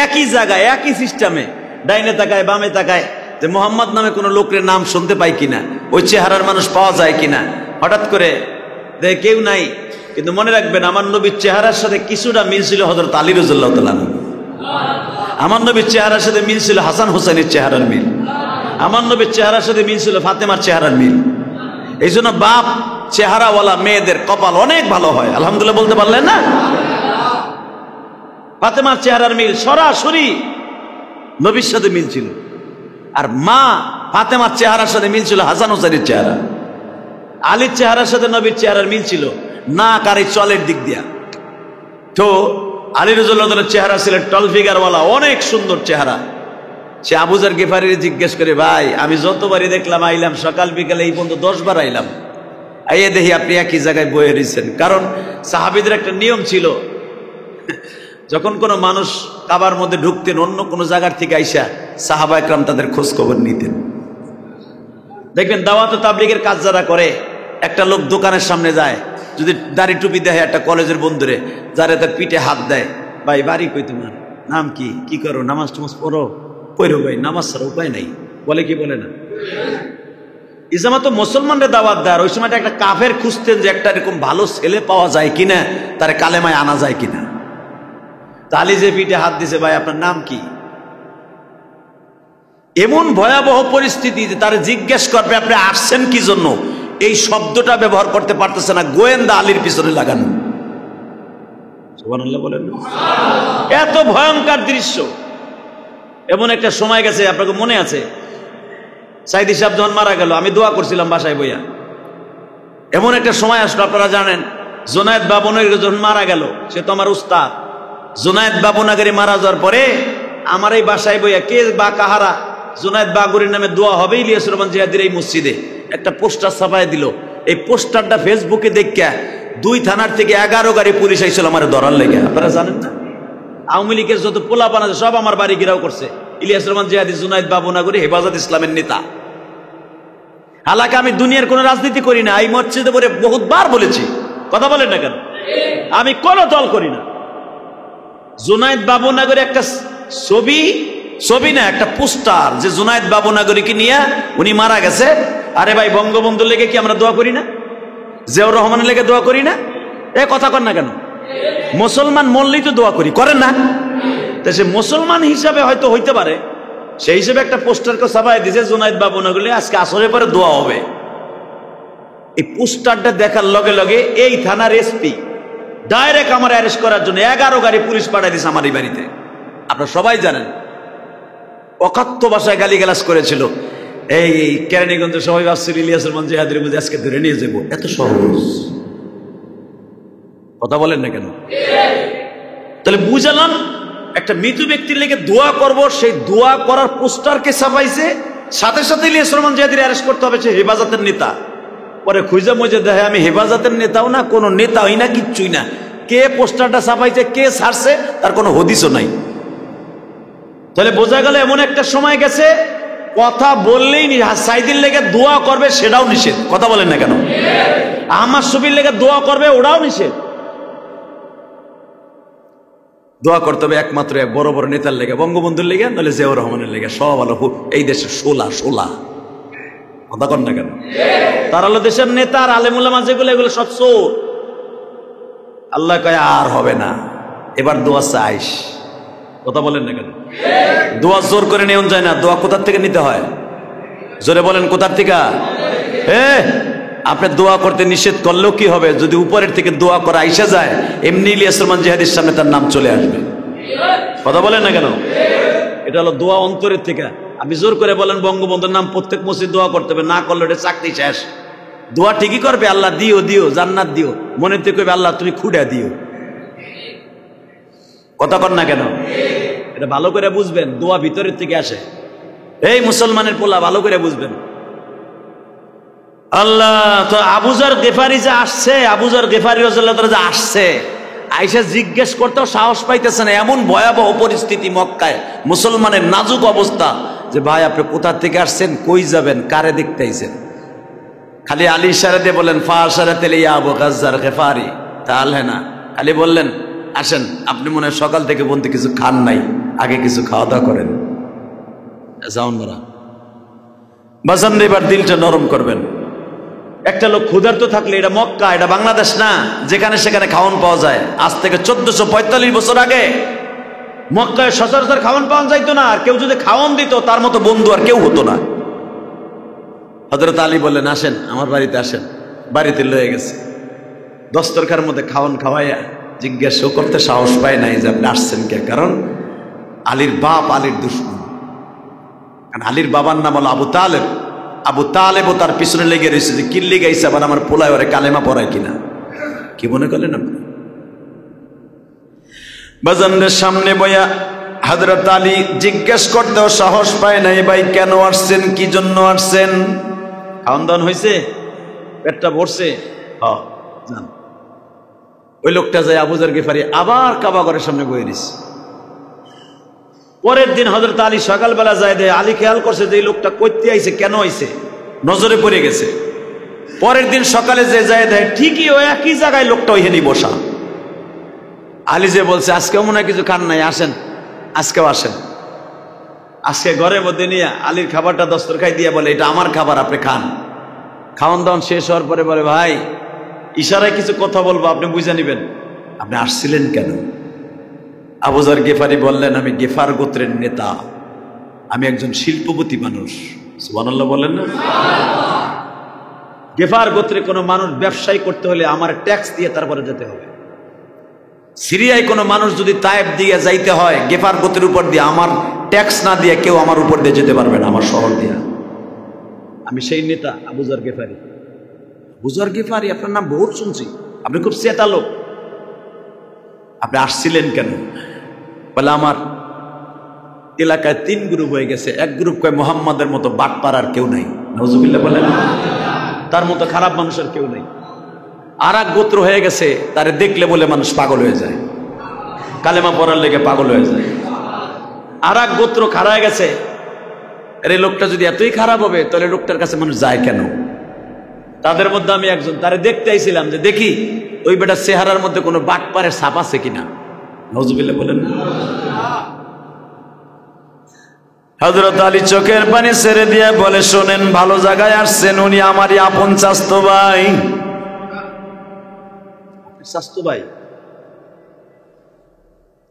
একই জায়গায় একই সিস্টেমে, ডাইনে তাকায় বামে তাকায়, যে মুহাম্মদ নামে কোনো লোকের নাম শুনতে পাই কিনা, ওই চেহারার মানুষ পাওয়া যায় কিনা। হঠাৎ করে দেখে কেউ নাই, কিন্তু মনে রাখবেন, আমার নবীর চেহারার সাথে কিছুটা মিল ছিল হযরত আলী রাদিয়াল্লাহু তাআলা। আমার নবীর চেহারার সাথে মিল ছিল হাসান হোসেনের চেহারার মিল, আমার নবীর চেহারার সাথে মিল ছিল ফাতেমার চেহারার মিল। এই জন্য বাপ চেহারাওয়ালা মেয়েদের কপাল অনেক ভালো হয়, আলহামদুলিল্লাহ বলতে পারলেন না? ফাতেমার চেহারার মিল সরাসরি নবীর সাথে মিল ছিল। আর মা ফাতেমার চেহারার সাথে মিল ছিল হাসান হোসেনের চেহারা, আলীর চেহারার সাথে নবীর চেহারার মিল ছিল নাক আর এই চলের দিক দিয়া। তো আলী রাদিয়াল্লাহু চেহারা ছিলেন টল ফিগারওয়ালা, অনেক সুন্দর চেহারা। সে আবু যার গিফারির জিজ্ঞেস করে, ভাই আমি যতবারই দেখলাম আইলাম, সকাল বিকালে এই পর্যন্ত 10 বার আইলাম, আইয়ে দেখি আপনি একই জায়গায় বয়ে রয়েছেন। কারণ সাহাবীদের একটা নিয়ম ছিল, যখন কোনো মানুষ কাবার মধ্যে ঢুকতেন অন্য কোনো জায়গার থেকে আইসা সাহাবা একরাম তাদের খোঁজ খবর নিতেন। দেখবেন দাওয়াত ও তাবলীগের কাজ যারা করে, একটা লোক দোকানের সামনে যায়, যদি দাড়ি টুপি দেয় একটা কলেজের বন্ধুরে, যারা তার পিঠে হাত দেয়, ভাই বাড়ি কই তোমার, নাম কি, কি করো, নামাজ টামাজ পড়ো, পড়ো ভাই, নামাজ ছাড়া উপায় নাই, বলে কি বলে না? এই সময় তো মুসলমানদের দাওয়াত দেয়, ওই সময়টা একটা কাফের খুঁজতেন যে একটা এরকম ভালো ছেলে পাওয়া যায় কিনা, তার কালেমায় আনা যায় কিনা। তালি যে পিঠে হাত দিছে, ভাই আপনার নাম কি? এমন ভয়াবহ পরিস্থিতি যে তারা জিজ্ঞেস করবে আপনি আসছেন কি জন্য, এই শব্দটা ব্যবহার করতে পারতেছে না, গোয়েন্দা আলীর পিছনে লাগানো। সুবহানাল্লাহ বলেন। এত ভয়ঙ্কর দৃশ্য। এমন একটা সময় গেছে, আপনাকে মনে আছে, সাইদি সাহেব যখন মারা গেল, আমি দোয়া করছিলাম বাসায় বইয়া। এমন একটা সময় আসলো, আপনারা জানেন জুনায়েদ বাবুনগরী যখন মারা গেল, সে তো আমার উস্তাদ। জুনায়েদ বাবুনগরী মারা যাওয়ার পরে আমার এই বাসায় বইয়া কে বা কাহারা জুনায়েদ বাগুরির নামে দোয়া হবে ইলিয়াস রহমান জিহাদির এই মসজিদে একটা পোস্টার ছাপায় দিল। এই পোস্টারটা ফেসবুকে দেখা 2 থানার থেকে 11 গাড়ি পুলিশ আইছিল আমার ধরার লেগে। আপনারা জানেন না, আওয়ামী লীগের যত পোলাপান আছে সব আমার বাড়ি ঘেরাও করছে। ইলিয়াস রহমান জিহাদি জুনায়েদ বাবুনগরী হেফাজত ইসলামের নেতা। হালাকে আমি দুনিয়ার কোনো রাজনীতি করি না, এই মসজিদে পরে বহুতবার বলেছি, কথা বলেন না কেন? আমি কোনো দল করি না। জুনায়েদ বাবুনগরী একটা ছবি না, একটা পোস্টার যে জুনায়েদ বাবুনগরীকে নিয়ে উনি মারা গেছে। আরে ভাই, বঙ্গবন্ধুর লেগে কি আমরা দোয়া করি না? জিয়াউর রহমানের লেগে দোয়া করি না? এ কথা কর না কেন? মুসলমান মরলেই তো দোয়া করি, করেন না? তো সে মুসলমান হিসাবে হয়তো হইতে পারে, সেই হিসেবে একটা পোস্টারকে ছাপায় দিয়েছে জুনায়েদ বাবুনগরী আজকে আসরের পরে দোয়া হবে। এই পোস্টারটা দেখার লগে লগে এই থানার এসপি ডাইরেক্ট আমার অ্যারেস্ট করার জন্য 11 গাড়ি পুলিশ পাঠাই দিয়েছে আমার এই বাড়িতে। আপনারা সবাই জানেন, অকাত্য ভাষায় গালিগালাজ করেছিল। এই কেরানীগঞ্জ সবাই ভাবছিল ইলিয়াস রহমান জিহাদির মধ্যে আজকে ধরে নিয়ে যাবো, এত সহজ। কথা বলেন না কেন? তাহলে বুঝালাম, একটা মৃত ব্যক্তির লেগে দোয়া করব, সেই দোয়া করার পোস্টারকে ছাপাইছে, সাথে সাথে ইলিয়াস রহমান জিহাদির অ্যারেস্ট করতে হবে, সে হেফাজতের নেতা। পরে খুঁজে মুজে দেখে আমি হেফাজতের নেতাও না, কোনো নেতা হই না, কিচ্ছুই না। কে পোস্টারটা ছাপাইছে, কে ছাড়ছে, তার কোনো হদিসও নাই। তাহলে বোঝা গেল এমন একটা সময় গেছে, কথা বললেই সাইদির লেগে দোয়া করবে সেটাও নিষেধ। কথা বলেন না কেন? আমার ছবির লেগে দোয়া করবে ওটাও নিষেধ। দোয়া করতে হবে একমাত্র বড় বড় নেতার লেগে, বঙ্গবন্ধুর লেগে, নাহলে জিয়াউর রহমানের লেগে। সব আলো এই দেশে সোলা কথা কর না কেন? তার হলো দেশের নেতা আর আলেমুলামা যেগুলো, এগুলো সব চোর। আল্লাহ কয় আর হবে না, এবার দোয়া চাইস। কথা বলেন না কেন? দোয়া জোর করে নেওয়া যায় না। দোয়া কোথার থেকে নিতে হয়? জোরে বলেন, কোথার থেকে? আপনি দোয়া করতে নিষেধ করলেও কি হবে? যদি উপরের থেকে দোয়া করা আইসা যায়, এমনি ইলিয়াস রহমান জিহাদির সামনে তার নাম চলে আসবে। কথা বলেন না কেন? এটা হলো দোয়া অন্তরের থেকে। আপনি জোর করে বলেন বঙ্গবন্ধুর নাম প্রত্যেক মসজিদ দোয়া করতে হবে, না করলে এটা চাকরি শেষ। দোয়া ঠিকই করবে, আল্লাহ দিও জান্নাত দিও, মনের থেকে কইবে আল্লাহ তুমি খুঁড়ে দিও। কথা কর না কেন? এটা ভালো করে বুঝবেন, দোয়া ভিতরের থেকে আসে। এই মুসলমানের পোলা ভালো করে বুঝবেন। আল্লাহ তো আবু যর গিফারি যে আসছে, আবু যর গিফারি রাদিয়াল্লাহু তাআলা যে আসছে, আইসা জিজ্ঞেস করতেও সাহস পাইতেছে না। এমন ভয়াবহ পরিস্থিতি মক্কায়, মুসলমানের নাজুক অবস্থা, যে ভাই আপনি কোথা থেকে আসছেন, কই যাবেন, কারে দেখতে আইছেন? খালি আলী ইশারা দিয়ে বলেন ফাশারাতিল ইয়া আবু গাজ্জার গিফারি তাহলে না, খালি বললেন আসেন। আপনি মনে হয় সকাল থেকে বলতে কিছু খান নাই, আগে কিছু খাওয়া দাওয়া করেন, যাও না বাজান। এবার দিলটা নরম করবেন। একটা লোক ক্ষুধার্ত থাকলে, এটা মক্কা, এটা বাংলাদেশ না, যেখানে সেখানে খাওয়ান পাওয়া যায়। আজ থেকে 1445 বছর আগে মক্কায় সচরাচর খাওয়ান পাওয়া যাইতো না। আর কেউ যদি খাওয়ান দিত, তার মতো বন্ধু আর কেউ হতো না। হযরত আলী বললেন আসেন আমার বাড়িতে আসেন। বাড়িতে লয়ে গেছে, দস্তরখার মধ্যে খাওয়ান খাওয়াইয়া জিজ্ঞাসা করতে সাহস পায় নাই যে আপনি আসছেন কে। কারণ আলীর বাপ আলীর দুশমন, আলীর বাবার নাম হলো আবু তালেব। আবু তালেবও তার পিছনে লেগে রয়েছে যে কিল্লি গাইছে আবার আমার পোলায় ওরে কালেমা পড়ায় কিনা। কি মনে করলেন আপনি? বাজানদের সামনে বইয়া হযরত আলী জিজ্ঞেস করতেও সাহস পায় নাই, ভাই কেন আসছেন, কি জন্য আসছেন? খাওয়ান দাওয়ান হয়েছে, পেটটা ভরছে? জান। ওই লোকটা যায় আবু যর গিফারি আবার কাবা ঘরের সামনে বয়ে দিচ্ছে। পরের দিন হযরত আলী সকালবেলা যায় দেয়, আলী খেয়াল করছে যে এই লোকটা কইতে আইছে, কেন আইছে, নজরে পড়ে গেছে। পরের দিন সকালে যে যায় দেয় ঠিকই ওই একই জায়গায় লোকটা ওইখানেই বসা। আলী যে বলছে আজকেও মনে হয় কিছু খান নাই, আসেন আজকেও আসেন। আজকে ঘরের মধ্যে নিয়ে আলীর খাবারটা দস্তরখাই দিয়ে বলে এটা আমার খাবার, আপনি খান। খাওয়ান দাওয়ান শেষ হওয়ার পরে বলে ভাই ইশারায় কিছু কথা বলবো, আপনি বুঝে নিবেন, আপনি আসছিলেন কেন? আবু যর গিফারি বললেন আমি গিফার গোত্রের নেতা, আমি একজন শিল্পপতি মানুষ। সুবহানাল্লাহ বলেন না? গিফার গোত্রে কোনো মানুষ ব্যবসায়ী করতে হলে আমার ট্যাক্স দিয়ে তারপরে যেতে হবে। সিরিয়ায় কোনো মানুষ যদি তায়েব দিয়ে যাইতে হয় গিফার গোত্রের উপর দিয়ে, আমার ট্যাক্স না দিয়ে কেউ আমার উপর দিয়ে যেতে পারবে না, আমার শহর দিয়ে। আমি সেই নেতা আবু যর গিফারি। আবু যর গিফারি আপনার নাম বহুত শুনছি, আপনি খুব চেতা লোক, আপনি আসছিলেন কেন? বলে আমার এলাকায় 3 গ্রুপ হয়ে গেছে। এক গ্রুপ কয় মুহাম্মাদের মতো বাটপার আর কেউ নাই, নাউজুবিল্লাহ বলেন, তার মতো খারাপ মানুষ আর কেউ নাই। আর এক গোত্র হয়ে গেছে, তারে দেখলে বলে মানুষ পাগল হয়ে যায়, কালেমা পড়ার লেগে পাগল হয়ে যায়। আর এক গোত্র খারাপ গেছে, আরে লোকটা যদি এতই খারাপ হবে তাহলে লোকটার কাছে মানুষ যায় কেন? তাদের মধ্যে আমি একজন, তারে দেখতে আইছিলাম যে দেখি ওই বেটার চেহারার মধ্যে কোনো বাটপারের ছাপ আছে কিনা। নাউজুবিল্লাহ বলেন। হযরত আলী চোখের পানি ছেড়ে দিয়ে বলে শোনেন, ভালো জায়গায় আসছেন, উনি আমারই আপন চাচতো ভাই। চাচতো ভাই?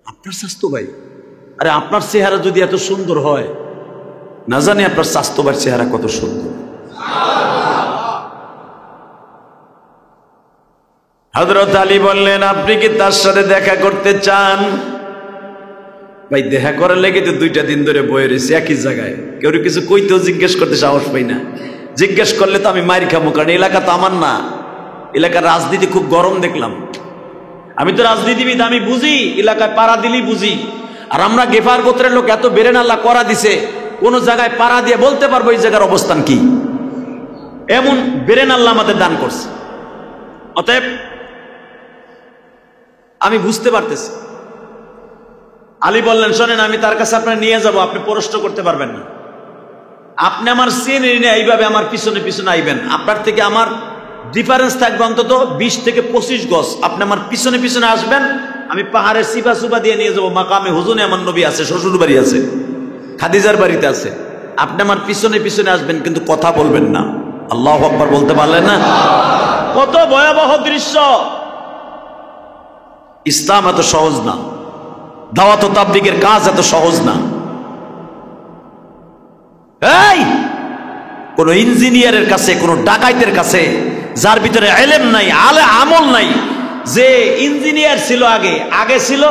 আপনার চাচতো ভাই? আরে আপনার চেহারা যদি এত সুন্দর হয়, না জানি আপনার চাচতো ভাইয়ের চেহারা কত সুন্দর। হযরত আলী বললেন আপনি কি তার সাথে দেখা করতে চান? ভাই দেখা করার লেগে তো 2টা দিন ধরে বয়ে রয়েছে একই জায়গায়, কেউ কিছু কইতেও জিজ্ঞেস করতে সাহস পাই না। জিজ্ঞেস করলে তো আমি মাইর খাবো, কারণ এলাকা তো আমার না, এলাকার রাজনীতি খুব গরম দেখলাম। আমি তো রাজনীতিবিদ, আমি বুঝি, এলাকায় পাড়া দিলেই বুঝি। আর আমরা গেফার গোত্রের লোক এত বেরেন আল্লাহ করা দিছে, কোন জায়গায় পাড়া দিয়ে বলতে পারবো এই জায়গার অবস্থান কি, এমন বেরেন আল্লাহ আমাদের দান করছে। অতএব আমি বুঝতে পারতেছি। আলী বললেন শোনেন, আমি তার কাছে আপনার নিয়ে যাব, আপনি প্রশ্ন করতে পারবেন না, আপনি আমার চেনেন না, এইভাবে আমার পিছনে পিছনে আইবেন, আপনার থেকে আমার ডিফারেন্স থাকবে অন্তত 20 থেকে 25 গজ। আপনি আমার পিছনে পিছনে আসবেন, আমি পাহাড়ের সিপা সুপা দিয়ে নিয়ে যাবো, মাকামে হুজুনে আমার নবী আছে, শ্বশুর বাড়ি আছে, খাদিজার বাড়িতে আছে, আপনি আমার পিছনে পিছনে আসবেন, কিন্তু কথা বলবেন না। আল্লাহু আকবার বলতে পারলেন না? কত ভয়াবহ দৃশ্য! ইসলাম এত সহজ না, দাওয়াত ও তাবলীগের কাজ এত সহজ না। এই কোন ইঞ্জিনিয়ারের কাছে, কোন ডাকাইতের কাছে, যার ভিতরে ইলম নাই, আমল নাই, যে ইঞ্জিনিয়ার ছিল আগে ছিল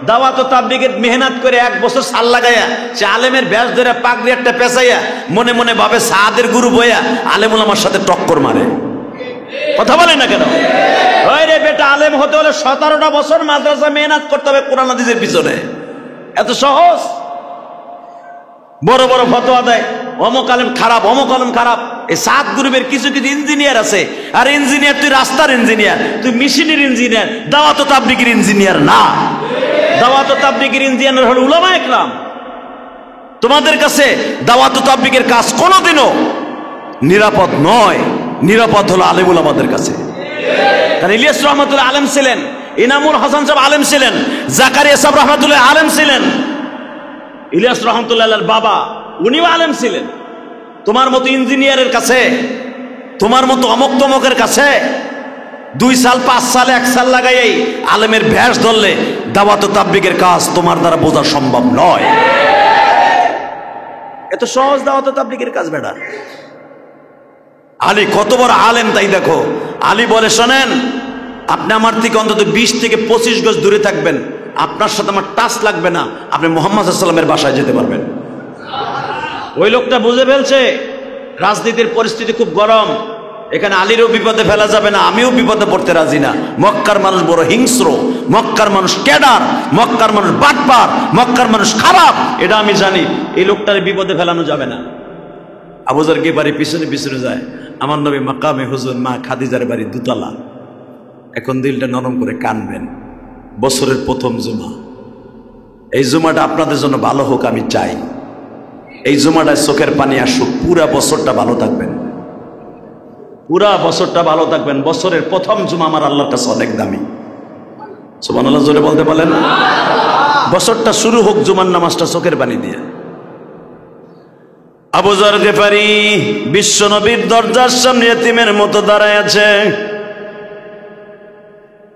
দাওয়াত ও তাবলীগের মেহনত করে 1 বছর সাল লাগাইয়া, সে আলেমের ব্যাস ধরে পাগড়ি একটা পেঁচাইয়া মনে মনে ভাবে সাদের গুরু বইয়া আলেম ওলামার সাথে টক্কর মারে। কথা বলে না কেন? ওই রে বেটা, আলেম হতে হলে 17টা বছর মাদ্রাসা মেহনত করতে হবে কোরআন হাদিসের পিছনে। এত সহজ? বড় বড় ফতোয়া দেয়, অমুক আলেম খারাপ, অমুক আলেম খারাপ। এই 7 গ্রুপের কিছু কিছু ইঞ্জিনিয়ার আছে, আর ইঞ্জিনিয়ার তুই রাস্তার ইঞ্জিনিয়ার, তুই মেশিনের ইঞ্জিনিয়ার, দাওয়াত ও তাবলীগের ইঞ্জিনিয়ার না। দাওয়াত ও তাবলীগের ইঞ্জিনিয়ার হলো উলামায়ে কেরাম। তোমাদের কাছে দাওয়াত ও তাবলীগের কাজ কোনোদিনও নিরাপদ নয়, নিরাপদ হলো আলেম উলামাদের কাছে। কারণ ইলিয়াস রহমাতুল্লাহ আলেম ছিলেন, ইনামুল হাসান সাহেব আলেম ছিলেন, জাকারিয়া সাহেব রহমাতুল্লাহ আলেম ছিলেন, ইলিয়াস রহমাতুল্লাহর বাবা উনিও আলেম ছিলেন। তোমার মতো ইঞ্জিনিয়ারের কাছে, তোমার মতো অমুক তমকের কাছে 2 সাল 5 সাল 1 সাল লাগাই আলেমের ভ্যাস ধরলে দাওয়াত ও তাবলীগের কাজ তোমার দ্বারা বোঝা সম্ভব নয়। এত সহজ দাওয়াত ও তাবলীগের কাজ বেটা। আলী কত বড় আলেম তাই দেখো। আলী বলে শোনেন, আপনি আমার থেকে অন্তত 20 থেকে 25 গজ দূরে থাকবেন, আপনার সাথে আমার টাচ লাগবে না, আপনি মুহাম্মদ সাল্লাল্লাহু আলাইহি ওয়াসাল্লামের বাসায় যেতে পারবেন। ওই লোকটা বুঝে ফেলছে রাজনীতির পরিস্থিতি খুব গরম, এখানে আলীরও বিপদে ফেলা যাবে না, আমিও বিপদে পড়তে রাজি না। মক্কার মানুষ বড় হিংস্র, মক্কার মানুষ ক্যাডার, মক্কার মানুষ বাটপার, মক্কার মানুষ খারাপ, এটা আমি জানি। এই লোকটার বিপদে ফেলানো যাবে না। আবু যর গিফারি পিছনে পিছনে যায়। আমার নবী মাকামে হুজুর মা খাদিজার বাড়ি দুতলা। এখন দিলটা নরম করে কানবেন। বছরের প্রথম জুমা, এই জুমাটা আপনাদের জন্য ভালো হোক আমি চাই। এই জুমাটায় চোখের পানি আসুক, পুরা বছরটা ভালো থাকবেন, পুরা বছরটা ভালো থাকবেন। বছরের প্রথম জুমা আমার আল্লাহর কাছে অনেক দামি। সুবহানাল্লাহ জোরে বলতে বলেন। বছরটা শুরু হোক জুমার নামাজটা চোখের পানি দিয়ে। আবু যর গিফারি বিশ্ব নবীর দরজার সামনে এতিমের মতো দাঁড়ায় আছে।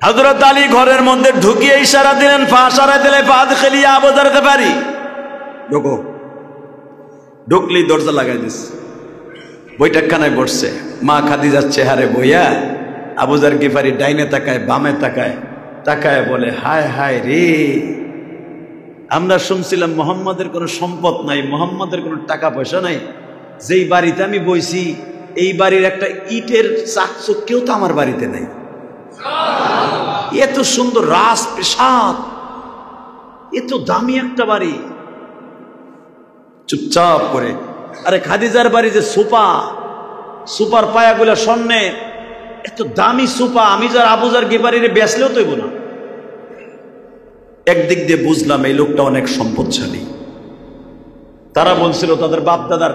হযরত আলী ঘরের মধ্যে ঢুকিয়ে ইশারা দিলেন, ফাশারা দিলে ফাদখিলি আবু যর গিফারি, ঢোকো। ঢুকলি দরজা লাগাই দিস। বৈঠকখানায় বসছে। মা খাদিজার চেহারে বইয়া আবু যর গিফারি ডাইনে তাকায় বামে তাকায়, তাকায় বলে, হায় হায় রে, আমরা শুনছিলাম মোহাম্মদের কোনো সম্পদ নাই, মোহাম্মদের কোনো টাকা পয়সা নাই, যেই বাড়িতে আমি বইছি এই বাড়ির একটা ইটের চাকচক্যেও তো আমার বাড়িতে নাই। এত সুন্দর রাজপ্রাসাদ, এত দামি একটা বাড়ি। চুপচাপ করে, আরে খাদিজার বাড়ি যে সোফা, সুপার পায়াগুলো স্বর্ণের, এত দামি সোফা আমি যার আবু যর গিফারিরে বেচলেও তৈব না। একদিক দিয়ে বুঝলাম এই লোকটা অনেক সম্পদশালী। তারা বলছিল তাদের বাপ দাদার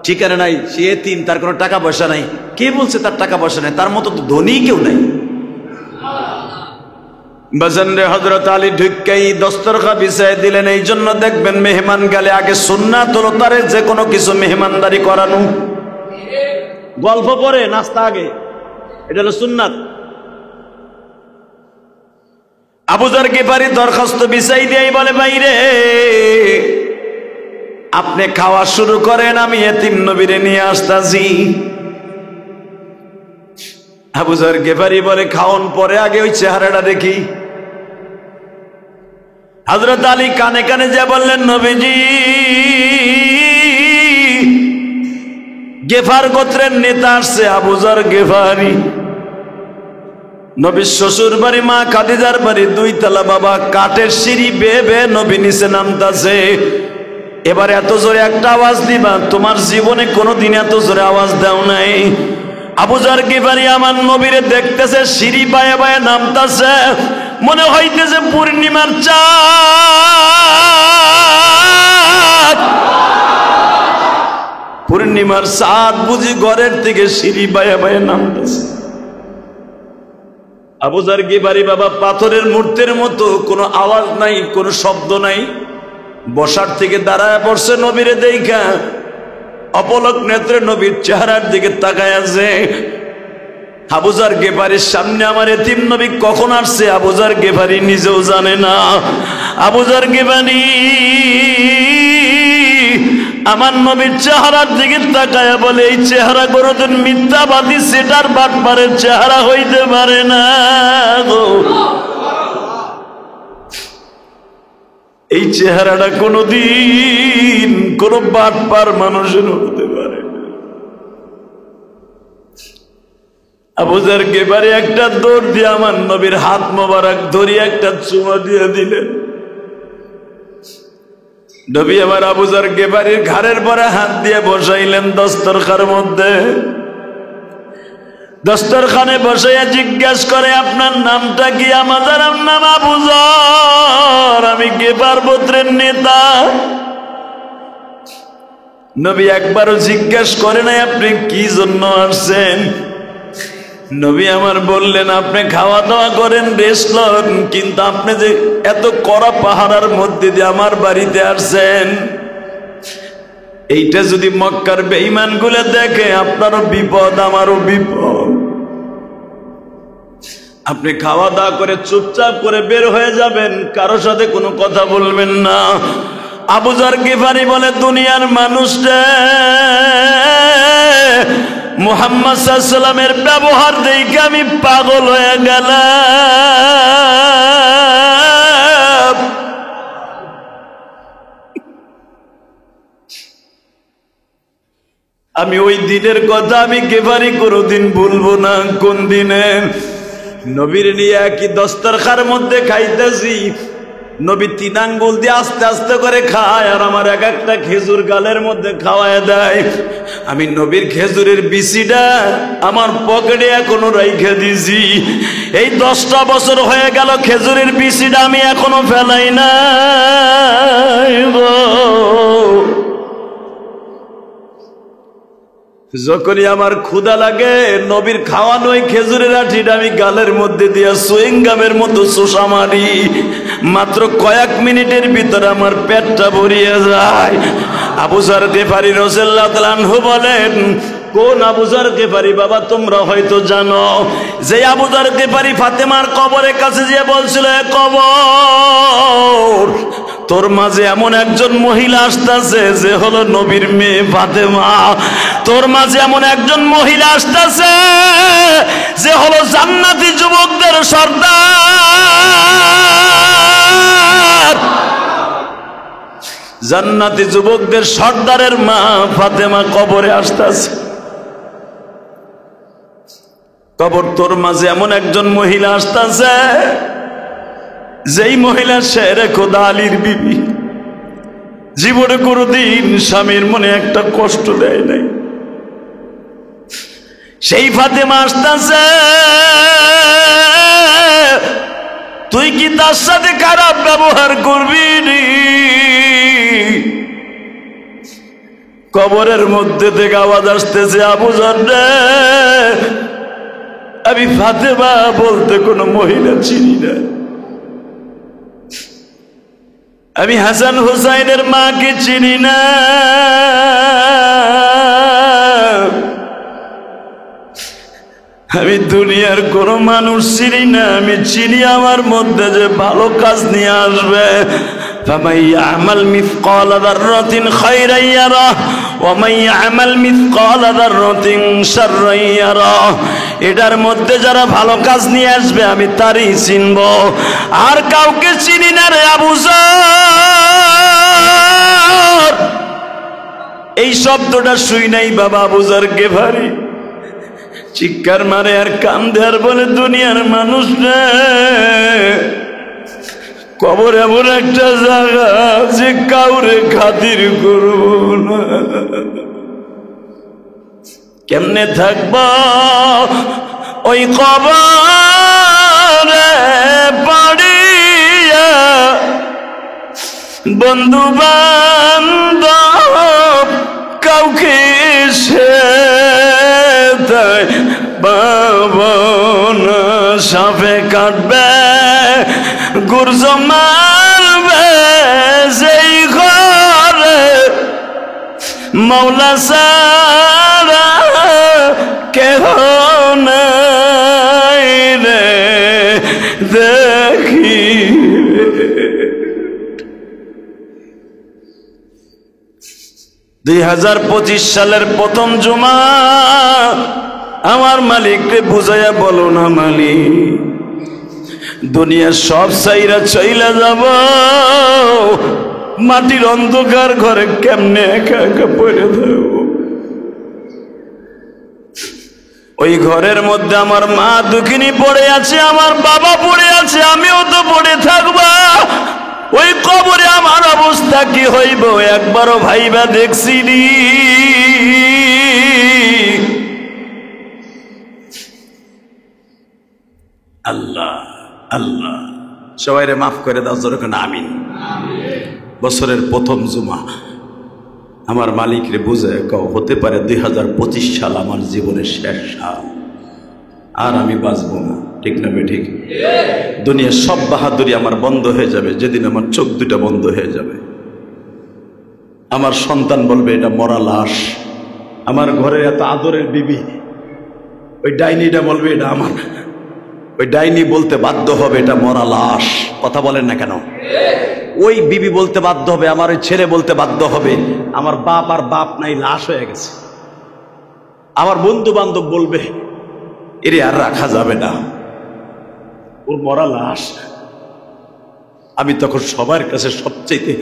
ঠিকানা নাই, সে এতিম, তার কোনো টাকা পয়সা নাই। কে বলছে তার টাকা পয়সা নাই? তার মতো তো ধনী কেউ নাই। বাজানরে হযরত আলী ঢুককেই দস্তরখান বিছায় দিলেন। এই জন্য দেখবেন মেহমান গেলে আগে সুন্নাত হলো তারে যে কোনো কিছু মেহমানদারি করানো। গল্প পরে নাস্তা আগে, এটা হলো সুন্নাত। আবু যর গিফারি দরখাস্ত বিছাই দিয়ে বলে, বাইরে আপনি খাওয়া শুরু করেন, আমি এতিম নবীরে নিয়ে আসতাছি। আবু যর গিফারি বলে, খাওন পরে, আগে ওই চেহারাটা দেখি। হযরত আলী কানে কানে যা বললেন, নবীজি গেফার গোত্রের নেতা আসছে, আবু যর গিফারি। নবীর শ্বশুর বাড়ি মা খাদিজার বাড়ি দুই তলা, বাবা কাঠের সিঁড়ি বেয়ে বেয়ে নবী নিচে নামতাছে। এবার এত জোরে একটা আওয়াজ দিবা, তোমার জীবনে কোনোদিন এত জোরে আওয়াজ দাও নাই। আবু যর গিফারি আমার নবীরে দেখতেছে, সিঁড়ি বায়ে বায়ে নামতাছে, মনে হইতেছে পূর্ণিমার চাঁদ, পূর্ণিমার চাঁদ বুঝি ঘরের থেকে সিঁড়ি বায়ে বায়ে নামতেছে। আবু যর গিফারি বাবা পাথরের মূর্তির মতো, কোনো আওয়াজ নাই, কোনো শব্দ নাই, বসার থেকে দাঁড়ায় পড়ছে নবীরে দেখা। অপলক নেত্রে নবীর চেহারার দিকে তাকায় আছে। আবু যর গিফারির সামনে আমার এতিম নবী কখন আসছে আবু যর গিফারি নিজেও জানে না। আবু যর গিফারি আমার নবীর চেহারার দিকে তাকায় বলে, এই চেহারা কোনদিন মিথ্যাবাদী সেটার বাটপারের চেহারা হইতে পারে না গো। এই চেহারাটা কোনদিন কোন বাটপার মানুষের হতে পারে না। আবু যর গিফারি একটা দৌড় দিয়ে আমার নবীর হাত মোবারক ধরিয়ে একটা চুমা দিয়ে দিলেন। নবী আমার আবু যর গিফারির ঘাড়ের পরে হাত দিয়ে বসাইলেন দস্তরখানের মধ্যে। দস্তরখানে বসাইয়া জিজ্ঞাসা করে, আপনার নামটা কি? আমার নাম আবু যর, আমি গিফার গোত্রের নেতা। নবী একবারও জিজ্ঞাসা করে নাই আপনি কি জন্য আসছেন। নবী আমার বললেন, আপনি খাওয়া দাওয়া করেন, রেস্ট লন, কিন্তু আপনি যে এত কড়া পাহারার মধ্যে দিয়ে আমার বাড়িতে আসছেন, এইটা যদি মক্কার বেঈমান গুলো দেখে, আপনারও বিপদ আমারও বিপদ। আপনি খাওয়া দাওয়া করে চুপচাপ করে বের হয়ে যাবেন, কারো সাথে কোনো কথা বলবেন না। আবু যর গিফারি বলে, দুনিয়ার মানুষটা মুহাম্মদ সাল্লাল্লাহু আলাইহি ওয়াসাল্লামের ব্যবহার দেখে আমি পাগল হয়ে গেলাম। আমি ওই দিনের কথা আমি গেফারি কোনোদিন ভুলবো না। কোন দিনে নবীর নিয়ে একই দস্তরখার মধ্যে খাইতেছি, নবী 3 আঙ্গুল দিয়ে আস্তে আস্তে করে খায় আর আমার এক একটা খেজুর গালের মধ্যে খাওয়ায় দেয়। আমি নবীর খেজুরের বিচিটা আমার পকেটে এখনো রাইখে দিছি। এই 10টা বছর হয়ে গেল খেজুরের বিচিটা আমি এখনো ফেলাই না। যখনই আমার ক্ষুধা লাগে নবীর খাওয়ানো ওই খেজুরের আঠিটা আমি গালের মধ্যে দিয়া সুইংগামের মতো চোষা মারি। মাত্র কয়েক মিনিটের ভিতরে আমার পেটটা ভরিয়ে যায়। আবু যর গিফারী রাদিয়াল্লাহু তাআলা আনহু বলেন, কোন আবু যর গিফারী বাবা? তোমরা হয়তো জানো যে আবু যর গিফারী ফাতেমার কবরের কাছে যে বলছিল, এ কবর, তোর মাঝে এমন একজন মহিলা আসতেছে যে হলো নবীর মেয়ে ফাতেমা। তোর মাঝে এমন একজন মহিলা আসতেছে যে হলো জান্নাতি যুবকদের সর্দার। জান্নাতি যুবকদের সর্দারের মা ফাতেমা কবরে আসতেছে। কবর, তোর মাঝে এমন একজন মহিলা আসতেছে যেই মহিলা শেরে খোদা আলীর বিবি, জীবনে কোনোদিন স্বামীর মনে একটা কষ্ট দেয় নাই। সেই ফাতেমা আসতেছে, তুই কি তার সাথে খারাপ ব্যবহার করবি? কবরের মধ্যে থেকে আওয়াজ আসতেছে, আবু যর রে, আমি ফাতেমা বলতে কোনো মহিলা চিনি না। আমি হাসান হুসাইনের মাকে চিনি না। আমি দুনিয়ার কোন মানুষ চিনি না। আমি চিনি আমার মধ্যে যে ভালো কাজ নিয়ে আসবে। فَمَن يَعْمَلْ مِثْقَالَ ذَرَّةٍ خَيْرًا يَرَهُ وَمَن يَعْمَلْ مِثْقَالَ ذَرَّةٍ شَرًّا يَرَهُ। এটার মধ্যে যারা ভালো কাজ নিয়ে আসবে আমি তারই চিনব, আর কাউকে চিনি না রে আবু যর। এই শব্দটা শুই নাই বাবা আবু যর গিফারী চিৎকার মারে আর কান্দে আর বলে, দুনিয়ার মানুষ রে, কবর এমন একটা জায়গা যে কাউরে খাতির করব না। কেমনে থাকব ওই কবরে পড়িয়া? বন্ধু বান্ধব কাউকে সে বাবনা, সাপে কাটবে গুর্জ মারবে যেই ঘরে মৌলা সারা কেহ নাই রে দেখি। 2025 সালের প্রথম জুমা। আমার মালিককে বুঝাইয়া বলো না, মালিক দুনিয়ার সব চাইরা চইলা যাব, মাটির অন্ধকার ঘরে কেমনে একা একা পড়ে থাকব। ওই ঘরের মধ্যে আমার মা দুঃখিনী পড়ে আছে, আমার বাবা পড়ে আছে, আমিও তো পড়ে থাকবা। ওই কবরে আমার অবস্থা কি হইব একবারও ভাইবা দেখছি নি। আল্লাহ আল্লাহ সবাইরে মাফ করে দাও, যেরকম আমিন। বছরের প্রথম জুমা। আমার মালিকরে বুঝে কও, হতে পারে 2025 সাল আমার জীবনের শেষ সাল, আর আমি বাঁচব না। ঠিক না বেঠিক? দুনিয়ার সব বাহাদুরি আমার বন্ধ হয়ে যাবে যেদিন আমার চোখ দুটা বন্ধ হয়ে যাবে। আমার সন্তান বলবে এটা মরা লাশ। আমার ঘরে এত আদরের বিবি, ওই ডাইনিটা বলবে এটা আমার। ওই ডাইনি বলতে বাধ্য হবে এটা মরা লাশ। কথা বলেন না কেন? ওই বিবি বলতে বাধ্য হবে, আমার ওই ছেলে বলতে বাধ্য হবে আমার বাপ আর বাপ নাই, লাশ হয়ে গেছে। আমার বন্ধু বান্ধব বলবে এরে আর রাখা যাবে না, ওর মরা লাশ। আমি তখন সবার কাছে সবচেয়ে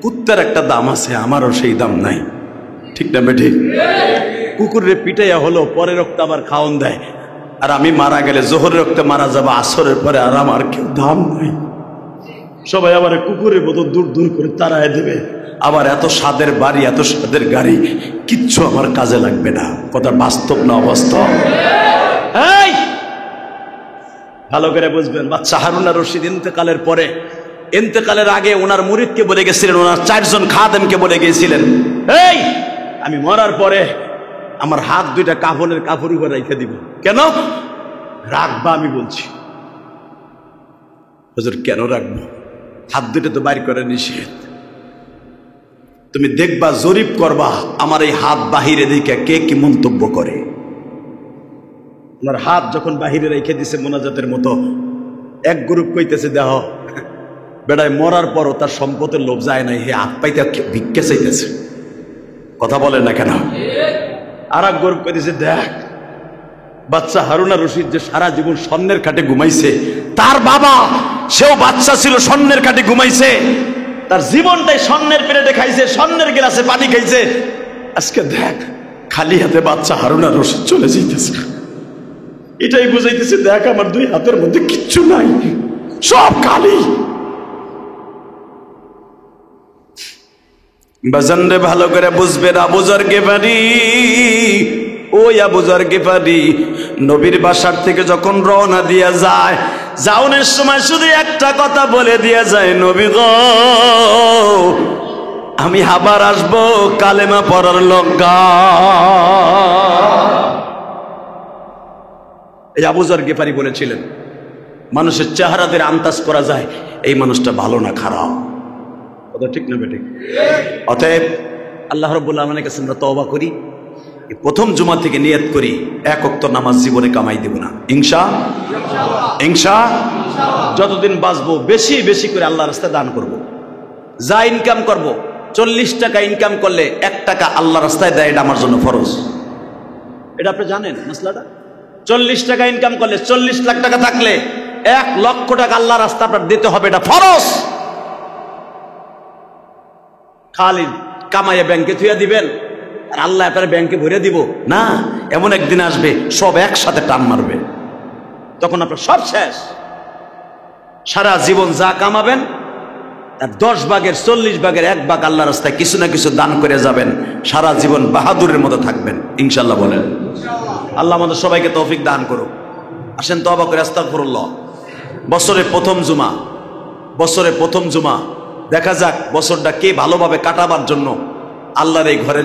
কুত্তার একটা দাম আছে, আমারও সেই দাম নাই। ঠিক না বেঠিক? কুকুরের পিটাইয়া হলো, পরে রক্ত আবার খাওয়ান দেয়। আর আমি মারা গেলে জোহরের রক্তে মারা যাবো, আসরের পরে আর আমার কেউ দাম নাই। সবাই আমার কুকুরের মতো দূর দূর করে তাড়ায় দেবে। আবার এত স্বাদের বাড়ি, এত স্বাদের গাড়ি, কিচ্ছু আমার কাজে লাগবে না। কথা বাস্তব না অবাস্তব? এই ভালো করে বুঝবেন, বাচ্চা হারুন আর রশিদ ইন্তেকালের পরে, ইন্তেকালের আগে ওনার মুরিদকে বলে গেছিলেন, ওনার 4 জন খাদেমকে বলে গিয়েছিলেন, এই আমি মরার পরে আমার হাত দুইটা কাফনের কাপড় উপর রেখে দিব। কেন রাখবা? আমি বলছি। হুজুর কেন রাখবো? হাত দুটো তো বাইর করে নিষেধ। তুমি দেখবা, জরিপ করবা আমার এই হাত বাহিরে দেখে কে কি মন্তব্য করে। ওনার হাত যখন বাহিরে রেখে দিছে মোনাজাতের মতো, এক গ্রুপ কইতেছে দেহ বেড়ায় মরার পরও তার সম্পদের লোভ যায় নাই, হে হাত পাইতে ভিক্ষে চাইতেছে। কথা বলেন না কেন? আর এক গ্রুপ কইতেছে দেখ বাচ্চা হারুন আর রশিদ যে সারা জীবন স্বর্ণের খাটে ঘুমাইছে, তার বাবা সেও বাচ্চা ছিল, স্বর্ণের খাটে ঘুমাইছে, তার জীবনটাই স্বর্ণের প্লেটে খাইছে, স্বর্ণের গ্লাসে পানি খাইছে। আজকে দেখ খালি হাতে বাচ্চা হারুন আর রশিদ চলে যাইতেছে। এটাই বুঝাইতেছে দেখ আমার 2 হাতের মধ্যে কিচ্ছু নাই, সব খালি। বাজানরে ভালো করে বুঝবেন, আবু যর গিফারি, ওই আবু যর গিফারি নবীর বাসার থেকে যখন রওনা দিয়া যায়, যাওনের সময় শুধু একটা কথা বলে দিয়া যায়, নবী গো আমি আবার আসবো কালেমা পড়ার লঙ্কা। এই আবু যর গিফারি বলেছিলেন, মানুষের চেহারাদের আন্দাজ করা যায় এই মানুষটা ভালো না খারাপ। কথা ঠিক না বেঠিক? অতএব আল্লাহ রাব্বুল আলামিনের কাছে আমরা তওবা করি, প্রথম জুমা থেকে নিয়ত করি 1 ওয়াক্ত নামাজ জীবনে কামাই দেব না, ইনশাআল্লাহ। যতদিন বাঁচবো বেশি বেশি করে আল্লাহর রাস্তায় দান করব। যা ইনকাম করব, 40 টাকা ইনকাম করলে 1 টাকা আল্লাহর রাস্তায় দেয়, এটা আমার জন্য ফরজ। এটা আপনি জানেন মাসলাটা? 40 টাকা ইনকাম করলে, 40 লাখ টাকা থাকলে 1 লক্ষ টাকা আল্লাহর রাস্তা আপনার দিতে হবে, এটা ফরজ। খালি কামাইয়ে ব্যাংকে থুইয়া দিবেন আর আল্লাহ আপনার ব্যাংকে ভরে দিব না। এমন একদিন আসবে সব একসাথে টান মারবে, তখন আপনার সব শেষ। সারা জীবন যা কামাবেন তার 10 ভাগের 40 ভাগের 1 ভাগ আল্লাহর রাস্তায় কিছু না কিছু দান করে যাবেন, সারা জীবন বাহাদুরের মতো থাকবেন ইনশাআল্লাহ। বলেন আল্লাহ আমাদের সবাইকে তৌফিক দান করুক। আসেন তওবা করে আস্তাগফিরুল্লাহ। বছরের প্রথম জুমা দেখা যাক বছরটা কে ভালোভাবে কাটাবার জন্য আল্লাহর এই ঘরে